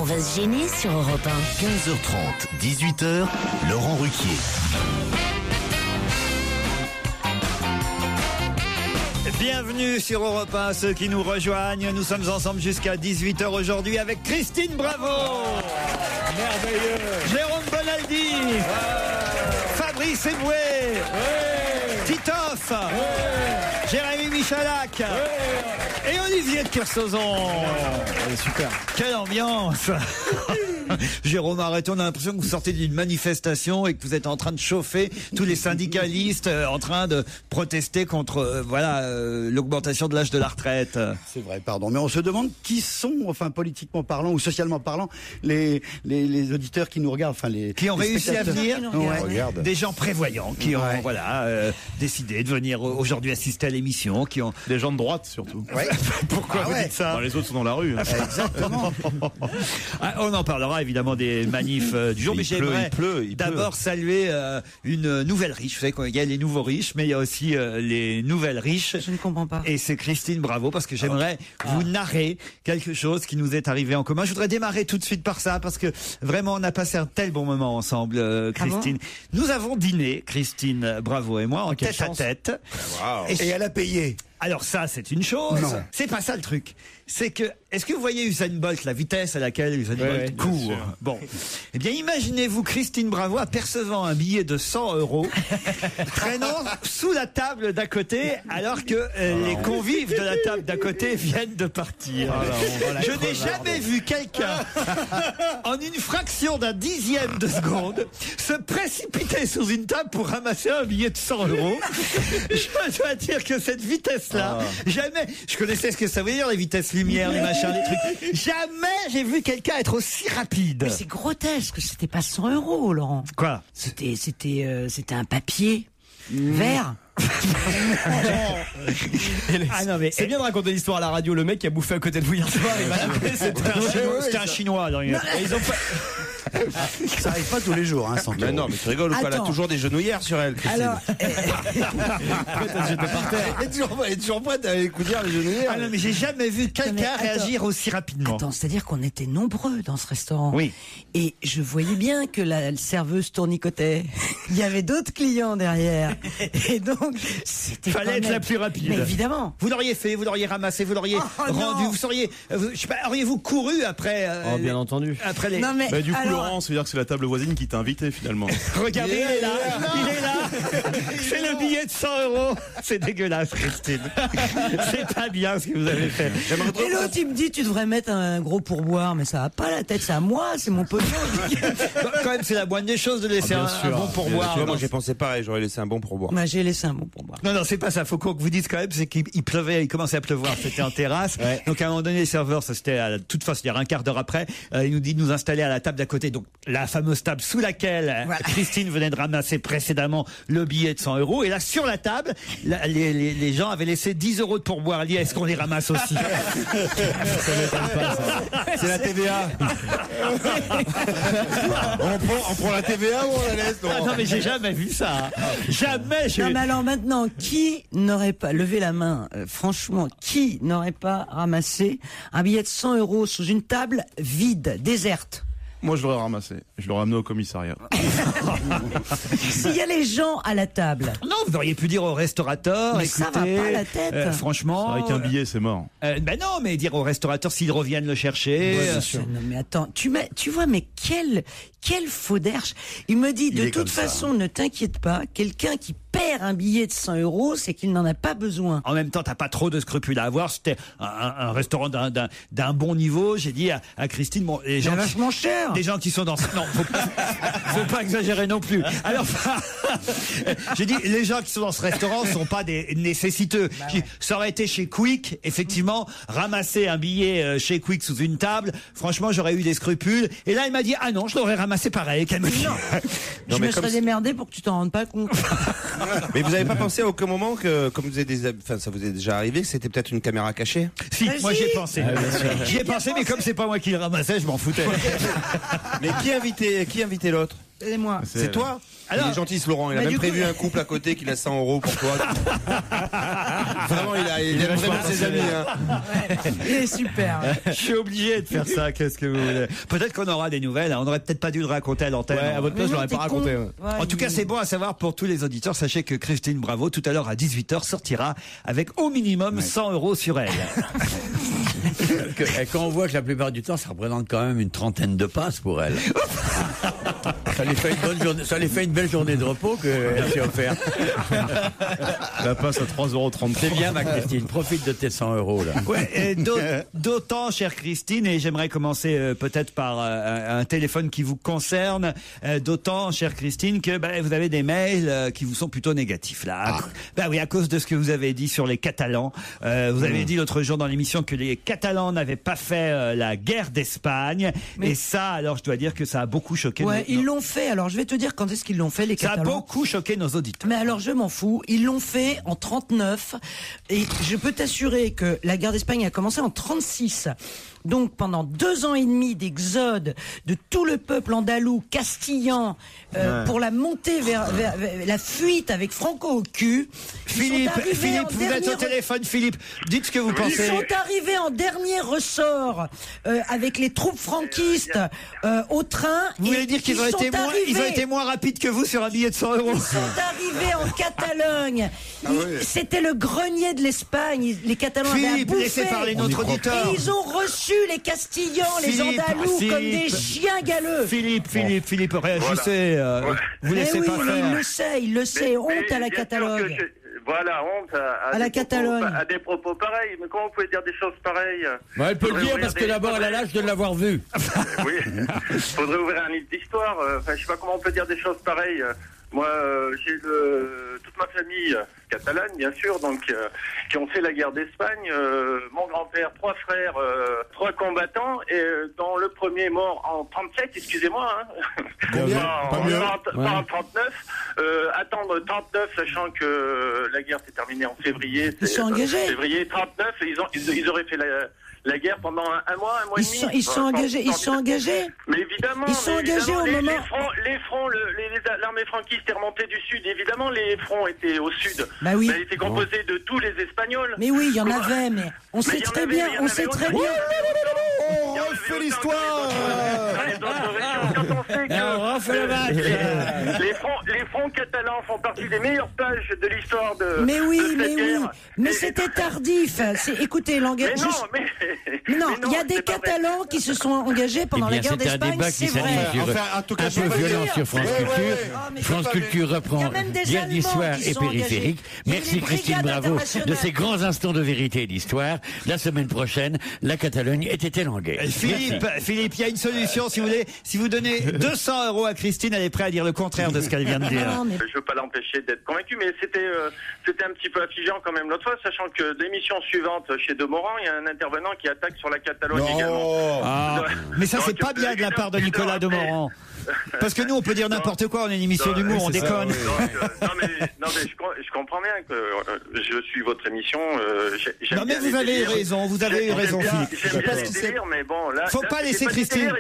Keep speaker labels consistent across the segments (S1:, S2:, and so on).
S1: va se gêner sur Europe 1.
S2: 15h30, 18h, Laurent Ruquier.
S3: Bienvenue sur Europe 1, ceux qui nous rejoignent. Nous sommes ensemble jusqu'à 18h aujourd'hui avec Christine Bravo, merveilleux, Jérôme Bonaldi, Fabrice Eboué, Titoff, Jérémy Michalak et Olivier de Kersauzon. Super. Quelle ambiance. Jérôme, arrêtez, on a l'impression que vous sortez d'une manifestation et que vous êtes en train de chauffer tous les syndicalistes en train de protester contre l'augmentation de l'âge de la retraite.
S4: C'est vrai, pardon. Mais on se demande qui sont, enfin politiquement parlant ou socialement parlant, les auditeurs qui nous regardent, enfin
S3: qui ont réussi à venir.
S4: Ouais.
S3: Des gens prévoyants qui ont décidé de venir aujourd'hui assister à l'émission, qui ont
S5: des gens de droite surtout.
S4: Ouais.
S3: Pourquoi vous dites ça?
S5: Les autres sont dans la rue.
S4: Exactement.
S3: On en parlera évidemment des manifs du jour, mais j'aimerais d'abord saluer une nouvelle riche. Vous savez qu'il y a les nouveaux riches, mais il y a aussi les nouvelles riches.
S6: Je ne comprends pas.
S3: Et c'est Christine Bravo, parce que j'aimerais vous narrer quelque chose qui nous est arrivé en commun. Je voudrais démarrer tout de suite par ça, parce que vraiment on a passé un tel bon moment ensemble, Christine. Nous avons dîné, Christine Bravo et moi, en tête à tête.
S5: Wow.
S4: Et elle a payé.
S3: Alors ça, c'est une chose.
S4: Non.
S3: C'est pas ça le truc. C'est que, est-ce que vous voyez Usain Bolt, la vitesse à laquelle Usain Bolt court? Bon. Eh bien, imaginez-vous Christine Bravo apercevant un billet de 100 € traînant sous la table d'à côté, alors que les convives de la table d'à côté viennent de partir. Je n'ai jamais vu quelqu'un, en une fraction d'un dixième de seconde, se précipiter sous une table pour ramasser un billet de 100 €. Je dois dire que cette vitesse-là, jamais, je connaissais ce que ça veut dire, les vitesses lumière, les machins, les trucs. Jamais j'ai vu quelqu'un être aussi rapide.
S6: Mais c'est grotesque, c'était pas 100 €, Laurent.
S3: Quoi?
S6: C'était un papier vert.
S3: Non mais
S7: c'est bien de raconter l'histoire à la radio. Le mec qui a bouffé à côté de vous hier soir, il m'a appelé,
S3: c'était un chinois.
S7: Ils ont pas...
S4: Ça arrive pas tous les jours, hein, 100 €.
S5: Mais non, mais tu rigoles ou pas? Elle a toujours des genouillères sur elle, Christine.
S6: Alors,
S4: Elle est toujours prête à écouter les genouillères.
S3: Ah non, mais j'ai jamais vu quelqu'un réagir aussi rapidement.
S6: Attends, c'est-à-dire qu'on était nombreux dans ce restaurant.
S3: Oui.
S6: Et je voyais bien que la serveuse tournicotait. Il y avait d'autres clients derrière. Et donc, c'était
S3: fallait être la plus rapide.
S6: Mais évidemment.
S3: Vous l'auriez fait, vous l'auriez ramassé, vous l'auriez rendu,
S6: non.
S3: vous seriez, je sais pas, auriez-vous couru après
S7: bien entendu.
S3: Après les...
S6: Non, mais
S5: Bah, du coup,
S6: alors...
S5: Laurent, ça veut dire que c'est la table voisine qui t'a invité finalement.
S3: Regardez, il est là, il est là. C'est le billet de 100 €. C'est dégueulasse, Christine. C'est pas bien ce que vous avez fait.
S6: Et l'autre, il me dit, tu devrais mettre un gros pourboire, mais ça va pas la tête, c'est à moi, c'est mon pognon.
S3: Quand même, c'est la moindre des choses de laisser un bon pourboire.
S5: Tu vois, moi j'ai pensé pareil, j'aurais laissé un bon pourboire.
S6: Moi, j'ai laissé un bon pourboire.
S3: Non, c'est pas ça. Faut que vous dites quand même, c'est qu'il pleuvait, il commençait à pleuvoir. C'était en terrasse.
S7: Ouais.
S3: Donc, à un moment donné, les serveurs, ça c'était à toute fin, c'est-à-dire un quart d'heure après, il nous dit de nous installer à la table d'à côté. Donc, la fameuse table sous laquelle Christine venait de ramasser précédemment le billet de 100 €. Et là, sur la table, les gens avaient laissé 10 € de pourboire. Elle dit, est-ce qu'on les ramasse aussi?
S4: C'est la TVA. on prend la TVA ou on la laisse?
S3: Non, mais j'ai jamais vu ça. Jamais.
S6: Non, mais alors maintenant, qui n'aurait pas levé la main, franchement, qui n'aurait pas ramassé un billet de 100 € sous une table vide, déserte?
S5: Moi je l'aurais ramassé, je l'aurais amené au commissariat.
S6: S'il y a les gens à la table.
S3: Non, vous auriez pu dire au restaurateur,
S6: Mais
S3: écoutez,
S6: ça va pas la tête.
S3: Franchement.
S5: Avec un billet, c'est mort.
S3: Ben non, mais dire au restaurateur s'ils reviennent le chercher.
S6: Non mais attends, tu vois, mais quel faux derche. Il me dit, de toute façon, ne t'inquiète pas, quelqu'un qui perd un billet de 100 €, c'est qu'il n'en a pas besoin.
S3: En même temps, t'as pas trop de scrupules à avoir. C'était un restaurant d'un bon niveau. J'ai dit à Christine, bon, les gens,
S6: vachement cher.
S3: Des gens qui sont dans, non, faut pas exagérer non plus. Alors, j'ai dit, les gens qui sont dans ce restaurant sont pas des nécessiteux. Ça aurait été chez Quick, effectivement, ramasser un billet chez Quick sous une table. Franchement, j'aurais eu des scrupules. Et là, il m'a dit, ah non, je l'aurais ramassé pareil. Qu'elle me dit.
S6: Je me serais démerdé pour que tu t'en rendes pas compte.
S8: Mais vous avez pas pensé à aucun moment que, comme vous avez ça vous est déjà arrivé, que c'était peut-être une caméra cachée?
S3: Si, moi j'y ai pensé. J'y ai pensé, mais comme c'est pas moi qui le ramassais, je m'en foutais.
S8: Mais qui invitait l'autre?
S6: C'est moi.
S8: C'est toi.
S3: Alors,
S8: il est gentil, ce Laurent. Il a
S6: Bah,
S8: même
S6: du
S8: prévu
S6: coup-
S8: un couple à côté qu'il a 100 € pour toi. Vraiment, il aime vraiment ses amis. Hein.
S6: Il est super.
S3: je suis obligé de faire ça. Qu'est-ce que vous voulez? Peut-être qu'on aura des nouvelles. On aurait peut-être pas dû le raconter à l'antenne.
S7: Ouais, à votre place, je l'aurais pas raconté. Ouais.
S3: En tout cas, c'est bon à savoir pour tous les auditeurs. Sachez que Christine Bravo, tout à l'heure à 18h, sortira avec au minimum 100 € sur elle.
S9: Et quand on voit que la plupart du temps, ça représente quand même une trentaine de passes pour elle. Ça lui fait une bonne journée, ça lui fait une belle journée de repos qu'elle s'est offerte.
S5: La passe à 3,33 €.
S9: C'est bien, ma Christine, profite de tes 100 € là.
S3: Ouais, et d'autant, chère Christine, et j'aimerais commencer peut-être par un téléphone qui vous concerne, d'autant, chère Christine, que vous avez des mails qui vous sont plutôt négatifs là. Oui, à cause de ce que vous avez dit sur les Catalans. Vous avez dit l'autre jour dans l'émission que les Catalans n'avaient pas fait la guerre d'Espagne.
S6: Mais-
S3: Et ça, alors je dois dire que ça a beaucoup choqué.
S6: Ouais, ils l'ont fait. Alors, je vais te dire quand est-ce qu'ils l'ont fait, les
S3: Ça a
S6: Catalans.
S3: beaucoup choqué nos auditeurs.
S6: Mais alors, je m'en fous. Ils l'ont fait en 39. Et je peux t'assurer que la guerre d'Espagne a commencé en 36. Donc, pendant 2 ans et demi d'exode de tout le peuple andalou, castillan, pour la montée vers la fuite avec Franco au cul.
S3: Philippe, vous êtes au téléphone, Philippe. Dites ce que vous
S6: Ils
S3: pensez.
S6: sont arrivés en dernier ressort avec les troupes franquistes au train.
S3: Vous voulez dire qu'ils ont été moins rapides que vous sur un billet de 100 €?
S6: Ils sont arrivés en Catalogne. C'était le grenier de l'Espagne. Les Catalans avaient à
S3: Philippe,
S6: bouffer.
S3: laissez parler notre auditeur.
S6: Et ils ont reçu les Castillans, les
S3: Philippe,
S6: Andalous, comme des
S3: Philippe.
S6: chiens galeux.
S3: Philippe, réagissez. Vous
S6: Mais
S3: laissez
S6: oui,
S3: pas faire.
S6: il le sait. Honte à la
S10: bien sûr
S6: Catalogne.
S10: que voilà, honte
S6: À la
S10: des propos-
S6: Catalogne.
S10: à des propos pareils. Mais comment vous pouvez dire des choses pareilles?
S9: Elle peut le dire parce que d'abord, elle a l'âge de l'avoir vu.
S10: Oui, faudrait ouvrir un livre d'histoire. Je sais pas comment on peut dire des choses pareilles. Moi, j'ai toute ma famille catalane, bien sûr, donc qui ont fait la guerre d'Espagne. Mon grand-père, 3 frères, 3 combattants, et dont le premier mort en 37, excusez-moi.
S5: Combien
S10: Pas
S5: mieux.
S10: en 39. Attendre 39, sachant que la guerre s'est terminée en février.
S6: Ils sont engagés.
S10: Février 39, et ils auraient fait la guerre pendant un mois et demi.
S6: Ils sont engagés.
S10: Mais évidemment.
S6: Ils sont engagés au moment.
S10: Les fronts, l'armée franquiste est remontée du sud. Évidemment, les fronts étaient au sud.
S6: Bah oui.
S10: Mais elle était composée de tous les Espagnols.
S6: Mais oui, il y en avait, mais on sait très bien. On sait très bien.
S5: On refait l'histoire.
S10: Quand on sait
S3: On refait le match.
S10: que les fronts catalans font partie des meilleures pages de l'histoire de.
S6: Mais oui,
S10: de cette
S6: mais oui.
S10: guerre.
S6: Mais
S10: Et-
S6: c'était tardif. Écoutez,
S10: Mais
S6: l'engagement.
S10: non, mais.
S6: Non,
S10: mais
S6: il y a des
S10: c'est pas vrai.
S6: Catalans qui se sont engagés pendant la guerre
S9: c'est un
S6: d'Espagne,
S9: débat
S6: c'est
S9: qui
S6: vrai.
S9: s'anime
S5: En tout cas,
S9: un peu violent sur France Culture.
S6: mais
S9: France
S6: c'est
S9: Culture
S6: Il y
S9: reprend
S6: a même des
S9: Guerre
S6: Allemands
S9: d'histoire
S6: qui
S9: et
S6: sont
S9: périphérique.
S6: engagés. Il y a
S9: Merci
S6: des
S9: Christine
S6: brigades
S9: Bravo de
S6: internationales.
S9: ces grands instants de vérité et d'histoire. La semaine prochaine, la Catalogne était en guerre.
S3: Philippe, il y a une solution si vous voulez. Si vous donnez 200 € à Christine, elle est prête à dire le contraire de ce qu'elle vient de dire.
S6: Non, mais
S10: Je veux pas l'empêcher d'être convaincu, mais c'était un petit peu affligeant quand même l'autre fois, sachant que l'émission suivante chez Demorand, il y a un intervenant qui attaque sur la Catalogne également.
S3: Ah, mais ça, c'est
S10: Donc,
S3: pas bien de la part de Nicolas Demorand. Parce que nous, on peut dire n'importe quoi, on est une émission d'humour, on déconne.
S10: Non mais je comprends bien que je suis votre émission. J'aime
S3: Non mais
S10: bien
S3: vous
S10: les
S3: avez
S10: délires.
S3: raison, vous avez eu raison, Philippe.
S10: J'aime bien les délires, mais bon là.
S3: Faut
S10: là,
S3: pas
S10: c'est
S3: laisser
S10: des
S3: Christine.
S10: délires,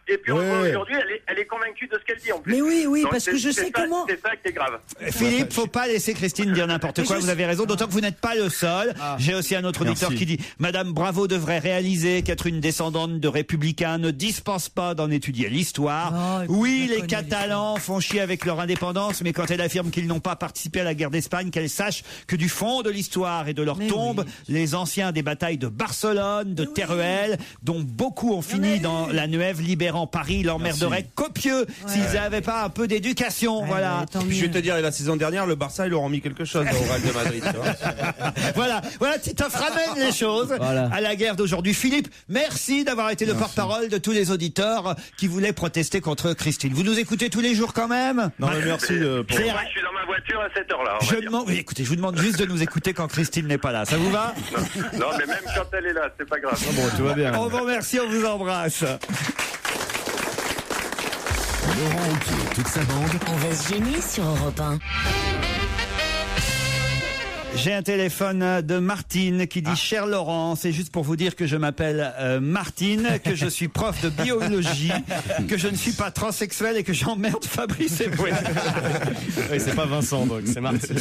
S10: Et puis aujourd'hui, elle est convaincue de ce qu'elle dit en plus.
S6: Mais oui,
S10: Donc,
S6: parce que je sais
S10: ça-
S6: comment.
S10: C'est ça qui est grave.
S3: Philippe, faut pas laisser Christine dire n'importe quoi, vous avez raison, d'autant que vous n'êtes pas le seul. J'ai aussi un autre auditeur qui dit « Madame Bravo devrait réaliser qu'être une descendante de républicains ne dispense pas d'en étudier l'histoire.
S6: Oh,
S3: Oui,
S6: je
S3: les
S6: connais
S3: Catalans font chier avec leur indépendance, mais quand elle affirme qu'ils n'ont pas participé à la guerre d'Espagne, qu'elle sache que du fond de l'histoire et de leur
S6: Mais
S3: tombe,
S6: oui.
S3: les anciens des batailles de Barcelone, de Teruel, dont beaucoup ont fini dans la Nuève, libérant Paris, l'emmerderaient copieux s'ils n'avaient pas un peu d'éducation.
S6: Ouais,
S3: Voilà.
S6: mais tant
S8: Puis je vais
S6: mieux.
S8: te dire, la saison dernière, le Barça, ils leur ont mis quelque chose au Real de Madrid. Tu vois.
S3: Voilà, Titoff ramène les choses à la guerre d'aujourd'hui. Philippe, merci d'avoir été le porte-parole de tous les auditeurs qui voulaient protester contre Christine. Vous nous écoutez tous les jours quand même?
S5: Non, mais merci pour.
S3: C'est-
S10: Moi, je suis dans ma voiture à cette heure-là. on va
S3: Je
S10: dire.
S3: demande, oui, écoutez, je vous demande juste de nous écouter quand Christine n'est pas là. Ça vous va?
S10: Non, mais même quand elle est là, c'est pas grave.
S5: Bon, tout va bien.
S3: On vous remercie, on vous embrasse.
S2: Laurent Ruquier et toute sa bande.
S1: On va se gêner sur Europe 1.
S3: J'ai un téléphone de Martine qui dit Cher Laurent, c'est juste pour vous dire que je m'appelle Martine, que je suis prof de biologie, que je ne suis pas transsexuel et que j'emmerde Fabrice Eboué.
S7: Oui, c'est pas Vincent, donc c'est Martine.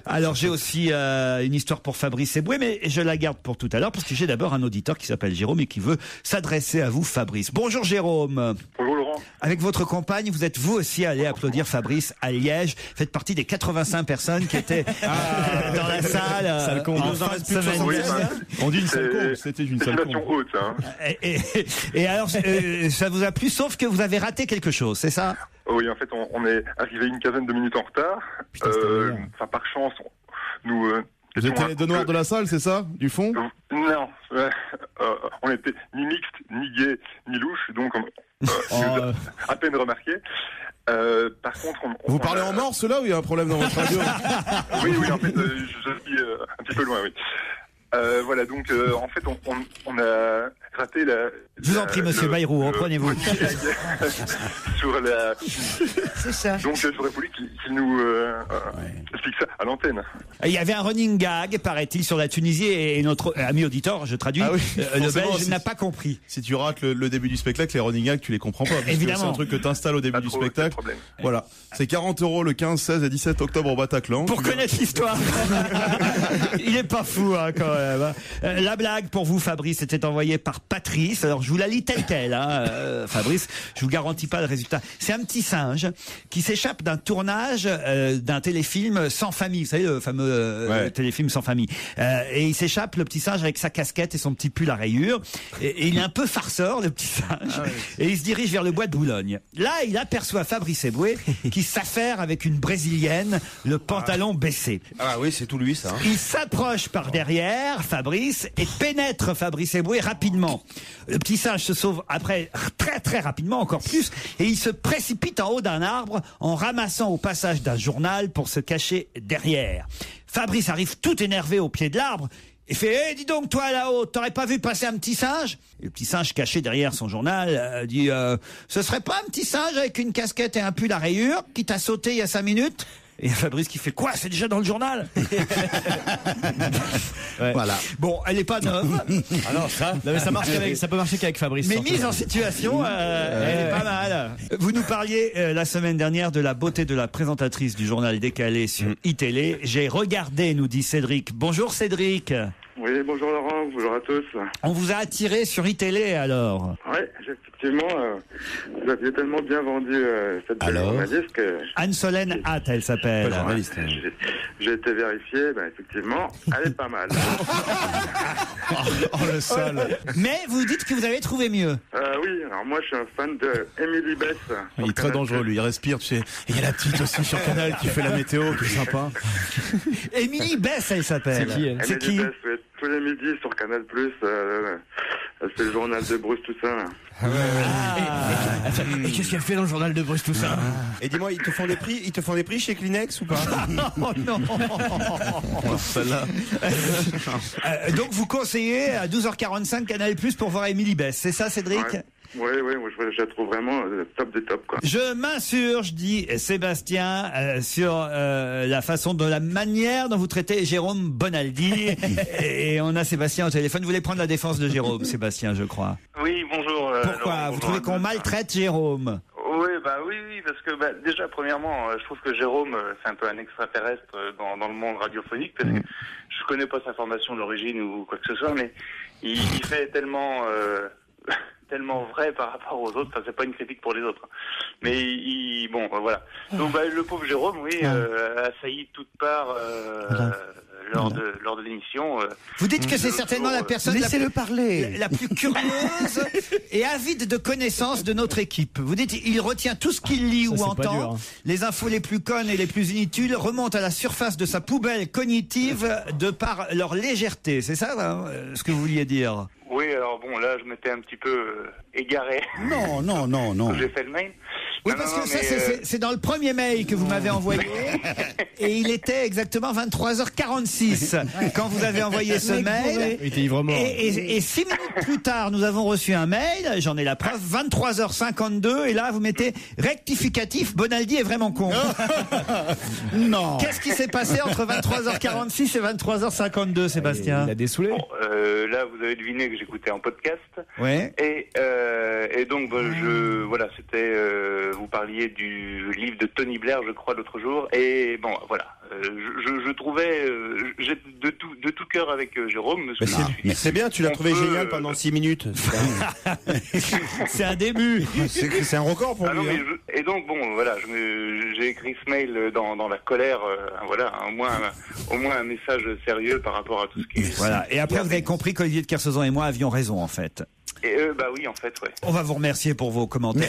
S3: Alors j'ai aussi une histoire pour Fabrice Eboué, mais je la garde pour tout à l'heure parce que j'ai d'abord un auditeur qui s'appelle Jérôme et qui veut s'adresser à vous, Fabrice. Bonjour Jérôme.
S10: Bonjour Laurent.
S3: Avec votre compagne, vous êtes vous aussi allé applaudir Fabrice à Liège. Faites partie des 85 personnes qui étaient dans la salle. En fin de semaine.
S5: On dit une salle con, c'était une salle con.
S10: Haute, hein.
S3: Et alors, ça vous a plu, sauf que vous avez raté quelque chose, c'est ça?
S10: Oui, en fait, on est arrivé une quinzaine de minutes en retard. Enfin, par chance, nous...
S5: Vous étiez les deux noirs de la salle, c'est ça? Du fond?
S10: Non. On était ni mixte, ni gay, ni louche, donc à peine remarqué. Par contre,
S5: vous parlez en morse là ou il y a un problème dans votre radio?
S10: Oui, en fait, je suis un petit peu loin, oui. Voilà, donc en fait, on a raté la...
S3: Je vous en prie, monsieur Bayrou, reprenez-vous.
S10: Sur la...
S6: C'est ça.
S10: Donc j'aurais voulu qu'il nous explique ça à l'antenne.
S3: Il y avait un running gag, paraît-il, sur la Tunisie et notre ami auditeur, je traduis, le Belge n'a pas compris.
S5: Si tu rates le début du spectacle, les running gags, tu les comprends pas.
S3: Évidemment.
S5: C'est un truc que tu installes au début du spectacle. Voilà. C'est 40 € le 15, 16 et 17 octobre au Bataclan.
S3: Pour connaître l'histoire. Il est pas fou, hein, quand même. La blague pour vous, Fabrice, était envoyée par Patrice. Alors, je vous la lis telle quelle, hein, Fabrice. Je vous garantis pas le résultat. C'est un petit singe qui s'échappe d'un tournage d'un téléfilm Sans famille. Vous savez, le fameux téléfilm Sans famille. Et il s'échappe, le petit singe, avec sa casquette et son petit pull à rayures. Et il est un peu farceur, le petit singe. Et il se dirige vers le bois de Boulogne. Là, il aperçoit Fabrice Eboué qui s'affaire avec une brésilienne, le pantalon baissé.
S8: Ah oui, c'est tout lui, ça. Hein.
S3: Il s'approche par derrière, Fabrice, et pénètre Fabrice Eboué rapidement. Le petit singe se sauve après très très rapidement, encore plus, et il se précipite en haut d'un arbre en ramassant au passage d'un journal pour se cacher derrière. Fabrice arrive tout énervé au pied de l'arbre et fait « dis donc, toi là-haut, t'aurais pas vu passer un petit singe ?» Et le petit singe caché derrière son journal dit « Ce serait pas un petit singe avec une casquette et un pull à rayures qui t'a sauté il y a 5 minutes ?» Et Fabrice qui fait quoi? C'est déjà dans le journal.
S4: Voilà.
S3: Bon, elle est pas neuve.
S7: Ah non, ça peut marcher qu'avec Fabrice.
S3: Mais mise en situation, elle est pas mal. Vous nous parliez la semaine dernière de la beauté de la présentatrice du journal décalé sur iTélé. J'ai regardé, nous dit Cédric. Bonjour Cédric.
S10: Oui, bonjour Laurent, bonjour à tous.
S3: On vous a attiré sur iTélé alors?
S10: Oui, effectivement, vous aviez tellement bien vendu cette journaliste que...
S3: Anne-Solène Hatt, elle s'appelle.
S10: J'ai été vérifié, effectivement, elle est pas mal.
S5: Oh le sale.
S3: Mais vous dites que vous avez trouvé mieux.
S10: Oui, alors moi je suis un fan de Émilie Bess.
S5: Il est très dangereux, lui. Il respire, tu sais. Et il y a la petite aussi sur Canal qui fait la météo, qui est sympa.
S3: Émilie Bess, elle s'appelle.
S7: C'est qui, elle?
S3: C'est qui?
S10: Émilie Bess, oui, tous les midis sur Canal+, c'est le journal de Bruce Toussaint.
S7: Et qu'est-ce qu'elle fait dans le journal de Bruce Toussaint?
S8: Et dis-moi, ils te font des prix chez Kleenex ou pas?
S3: Oh non.
S5: Celle-là.
S3: Donc vous conseillez à 12h45 Canal+ pour voir Émilie Bess, c'est ça Cédric?
S10: Oui, moi je la trouve vraiment top des tops, quoi.
S3: Je m'insurge, dit Sébastien, sur la manière dont vous traitez Jérôme Bonaldi. Et on a Sébastien au téléphone. Vous voulez prendre la défense de Jérôme, Sébastien, je crois.
S10: Oui, bonjour.
S3: Pourquoi?
S10: Laurent,
S3: vous trouvez qu'on maltraite Jérôme?
S10: Oui, parce que déjà, premièrement, je trouve que Jérôme, c'est un peu un extraterrestre dans le monde radiophonique, parce que je connais pas sa formation d'origine ou quoi que ce soit, mais il fait tellement vrai par rapport aux autres. Enfin, c'est pas une critique pour les autres, mais voilà. Donc le pauvre Jérôme, assailli de toutes parts lors de l'émission.
S3: Vous dites que c'est certainement la personne
S6: Laissez-le parler.
S3: La plus curieuse et avide de connaissances de notre équipe. Vous dites il retient tout ce qu'il lit ou entend. Les infos les plus connes et les plus inutiles remontent à la surface de sa poubelle cognitive de par leur légèreté. C'est ça ce que vous vouliez dire?
S10: Oui, alors là, je m'étais un petit peu égaré.
S4: Non.
S10: J'ai fait le mail.
S3: Oui,
S10: Non,
S3: parce
S10: non,
S3: que ça,
S10: mais,
S3: c'est dans le premier mail que vous m'avez envoyé. Et il était exactement 23h46 quand vous avez envoyé ce mail.
S7: Il était ivre-mort.
S3: Et 6 minutes plus tard, nous avons reçu un mail, j'en ai la preuve, 23h52, et là, vous mettez rectificatif, Bonaldi est vraiment con.
S4: Non.
S3: Qu'est-ce qui s'est passé entre 23h46 et 23h52, Sébastien?
S7: Il a dessoulé.
S10: bon, là, vous avez deviné que j'écoutais en podcast.
S3: Ouais.
S10: Et donc, voilà, c'était, vous parliez du livre de Tony Blair, je crois, l'autre jour. Et bon, voilà, je trouvais, j'ai de tout cœur avec Jérôme. Parce que
S8: C'est bien, tu l'as trouvé
S10: peut,
S8: génial pendant 6 minutes.
S3: C'est un début.
S8: C'est un record pour
S10: Ah non,
S8: lui.
S10: mais et donc bon, voilà, j'ai écrit ce mail dans la colère, voilà, au moins un message sérieux par rapport à tout ce qui est.
S3: Voilà. Et après, vous avez compris qu'Olivier de Kersauzon et moi avions raison, en fait.
S10: Et bah oui, en fait, ouais.
S3: On va vous remercier pour vos commentaires,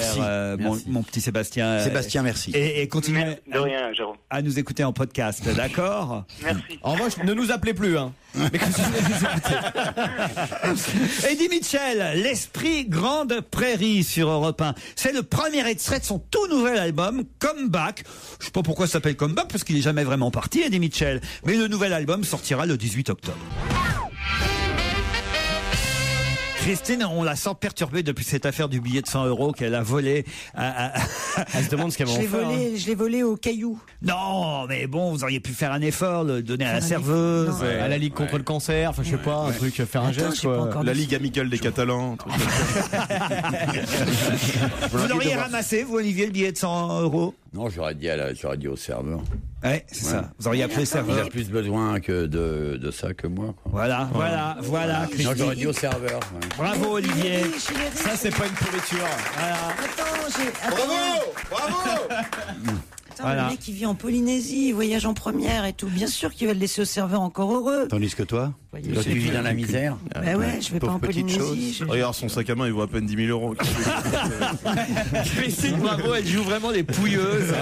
S4: Merci.
S3: mon petit Sébastien.
S4: Sébastien, merci.
S3: Et continuez
S10: De rien, Jérôme.
S3: à nous écouter en podcast, d'accord?
S10: Merci.
S7: En revanche, ne nous appelez plus, hein. Mais continuez à nous écouter.
S3: Eddie Mitchell, l'esprit Grande Prairie sur Europe 1. C'est le premier extrait de son tout nouvel album, Comeback. Je sais pas pourquoi ça s'appelle Comeback, parce qu'il est jamais vraiment parti, Eddie Mitchell. Mais le nouvel album sortira le 18 octobre. Christine, on la sent perturbée depuis cette affaire du billet de 100 € qu'elle a volé.
S7: Elle se demande ce qu'elle va en faire.
S6: Je l'ai volé au caillou.
S3: Non, mais bon, vous auriez pu faire un effort, le donner à la
S6: Faire un
S3: serveuse.
S6: effort, non.
S7: À la Ligue contre le cancer, enfin je sais pas, un truc, faire un
S6: Attends,
S7: geste
S6: j'ai pas
S7: quoi.
S6: encore
S5: La
S6: dit.
S5: Ligue amicale des Catalans. un truc
S3: Vous l'auriez ramassé, vous, Olivier, le billet de 100 €?
S9: Non, j'aurais dit au serveur.
S3: Ouais, c'est ça. Vous auriez appelé le
S9: Il
S3: serveur.
S9: a plus besoin que de ça que moi. Quoi.
S3: Voilà,
S9: Non,
S3: Christine.
S9: j'aurais dit au serveur. Ouais.
S3: Bravo, Olivier.
S7: Ça c'est pas une pourriture.
S6: Attends,
S3: Voilà.
S6: le mec qui vit en Polynésie, il voyage en première et tout. Bien sûr qu'il va le laisser au serveur encore heureux.
S4: Tandis que toi,
S6: Voyez,
S9: Toi, tu vis dans la misère.
S6: Bah ouais, je vais pas
S4: Pauvre
S6: en
S4: petite
S6: Polynésie.
S5: Regarde son sac à main, il vaut à peine 10 000 €.
S3: Christine, bravo, elle joue vraiment les pouilleuses.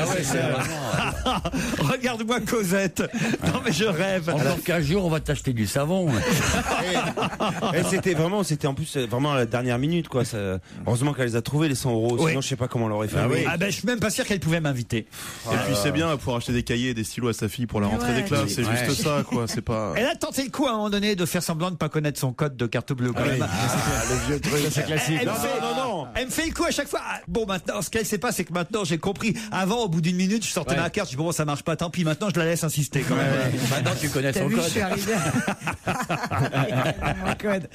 S3: Regarde-moi Cosette. Non, mais je rêve.
S9: Encore 15 jours, on va t'acheter du savon.
S8: Et c'était en plus vraiment à la dernière minute, quoi. Heureusement qu'elle les a trouvés, les 100 €. Sinon,
S3: Oui.
S8: je sais pas comment elle aurait fait.
S3: Ah ben, je suis même pas sûr qu'elle pouvait m'inviter.
S5: Et puis c'est bien pour acheter des cahiers et des stylos à sa fille pour la rentrée des classes. C'est juste ça, quoi. C'est pas.
S3: Elle a tenté le coup à un moment donné de faire semblant de pas connaître son code de carte bleue quand même.
S9: Le vieux truc.
S7: C'est classique.
S3: Elle me fait le coup à chaque fois. Ah, bon, maintenant, ce qu'elle sait pas, c'est que maintenant j'ai compris. Avant, au bout d'une minute, je sortais ma carte. Je dis bon, ça marche pas, tant pis. Maintenant, je la laisse insister quand même.
S9: Maintenant, tu connais
S6: T'as
S9: son
S6: vu, je
S9: code.
S6: suis arrivé. Mon code.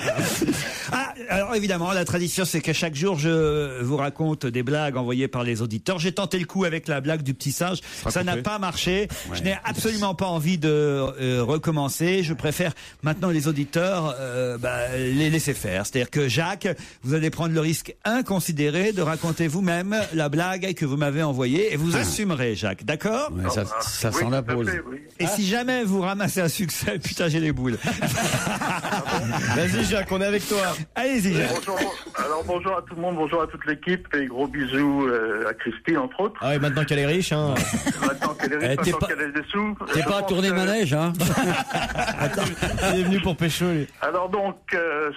S3: Ah, alors évidemment, la tradition, c'est qu'à chaque jour, je vous raconte des blagues envoyées par les auditeurs. J'ai tenté le coup avec la blague du petit singe. Ça n'a pas marché. Je n'ai absolument pas envie de recommencer. Je préfère maintenant les auditeurs les laisser faire. C'est-à-dire que Jacques, vous allez prendre le risque inconsidéré de raconter vous-même la blague que vous m'avez envoyée et vous assumerez, Jacques. D'accord?
S9: Ouais, ça
S10: Oui,
S9: sent la
S10: tout à
S9: pause.
S10: fait, oui.
S3: Et si jamais vous ramassez un succès, putain, j'ai les boules.
S7: Vas-y Jacques, on est avec toi.
S3: Allez-y, Jacques.
S10: Bonjour à tout le monde, bonjour à toute l'équipe et gros bisous à Christine entre autres.
S7: Ah ouais, maintenant qu'elle est riche, hein.
S10: Maintenant qu'elle est riche,
S9: t'es
S10: maintenant
S9: pas-
S10: qu'elle a des sous.
S9: T'es
S10: je
S9: pas à
S10: pense
S9: tourner
S10: que-
S9: manège, hein?
S7: Il est venu pour pécho, lui.
S10: Alors donc,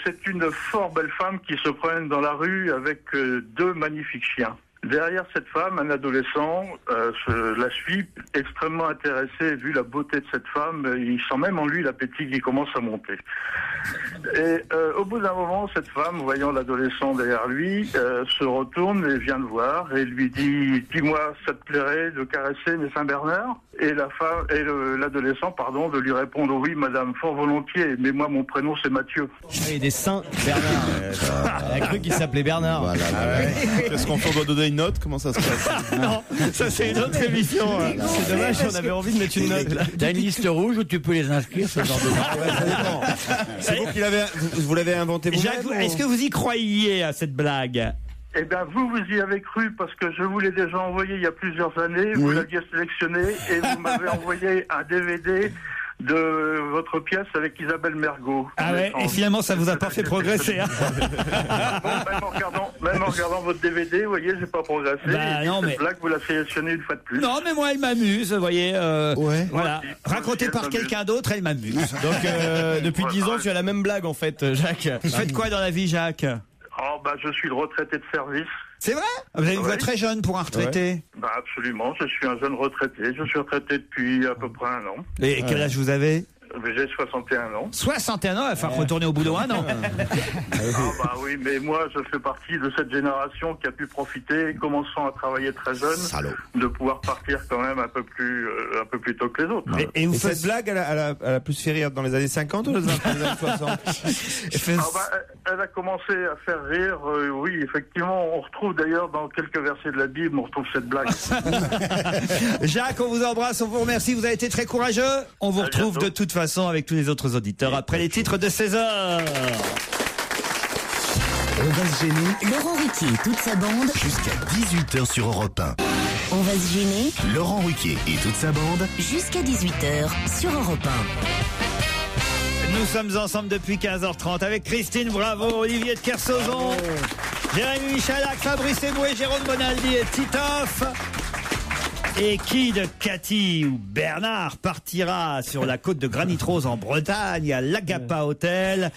S10: c'est une fort belle femme qui se promène dans la rue avec deux magnifiques chiens. Derrière cette femme, un adolescent la suit, extrêmement intéressé, vu la beauté de cette femme, il sent même en lui l'appétit qui commence à monter. Et au bout d'un moment, cette femme, voyant l'adolescent derrière lui, se retourne et vient le voir et lui dit « Dis-moi, ça te plairait de caresser mes seins Bernard ?» Et l'adolescent, de lui répondre « Oui, madame, fort volontiers, mais moi, mon prénom, c'est Mathieu. »
S7: Et des saints Bernard. Elle a cru qu'il s'appelait Bernard.
S5: Qu'est-ce qu'on fait? On doit donner une note? Comment ça se passe?
S3: Non, ça c'est une autre émission.
S7: C'est dommage, on avait envie de mettre une note là.
S9: T'as une liste rouge où tu peux les inscrire, ce genre de
S8: C'est vous qui vous l'avez inventé
S3: Jacques,
S8: vous-même?
S3: est-ce que vous y croyez à cette blague?
S10: Eh bien, vous y avez cru parce que je vous l'ai déjà envoyé il y a plusieurs années. Vous l'aviez sélectionné et vous m'avez envoyé un DVD de votre pièce avec Isabelle Mergo.
S3: Ah ouais, et finalement ça vous a pas fait progresser. Hein.
S10: Même en regardant votre DVD, vous voyez, j'ai pas progressé.
S3: Bah,
S10: Et
S3: non,
S10: cette
S3: mais-
S10: blague, vous la sélectionnez une fois de plus.
S3: Non, mais moi elle m'amuse, vous voyez. Voilà,
S10: Moi aussi,
S3: racontée
S10: elle
S3: par
S10: m'amuse.
S3: quelqu'un d'autre, elle m'amuse.
S7: Donc depuis 10 ans, tu as la même blague en fait, Jacques.
S3: Vous faites quoi dans la vie, Jacques?
S10: Oh, Alors, je suis le retraité de service.
S3: C'est vrai? Vous avez une voix très jeune pour un retraité.
S10: Absolument, je suis un jeune retraité. Je suis retraité depuis à peu près 1 an.
S3: Et quel âge vous avez?
S10: J'ai 61 ans.
S3: 61 ans, il va falloir retourner au boulot 1 an.
S10: Oui, mais moi, je fais partie de cette génération qui a pu profiter, commençant à travailler très jeune, de pouvoir partir quand même un peu plus tôt que les autres.
S8: Et vous faites cette blague, elle a plus fait rire dans les années 50 ou dans les années 60?
S10: Elle a commencé à faire rire, oui, effectivement. On retrouve d'ailleurs dans quelques versets de la Bible, on retrouve cette blague.
S3: Jacques, on vous embrasse, on vous remercie, vous avez été très courageux. On vous retrouve de toute façon avec tous les autres auditeurs après les titres de 16h.
S2: On va se gêner.
S1: Laurent Ruquier et toute sa bande.
S2: Jusqu'à 18h sur Europe 1.
S1: On va se gêner.
S2: Laurent Ruquier et toute sa bande.
S1: Jusqu'à 18h sur Europe 1.
S3: Nous sommes ensemble depuis 15h30 avec Christine Bravo, Olivier de Kersauzon, Jérémy Michalak, Fabrice Eboué, Jérôme Bonaldi et Titoff. Et qui de Cathy ou Bernard partira sur la côte de Granit Rose en Bretagne, à l'Agapa Hotel,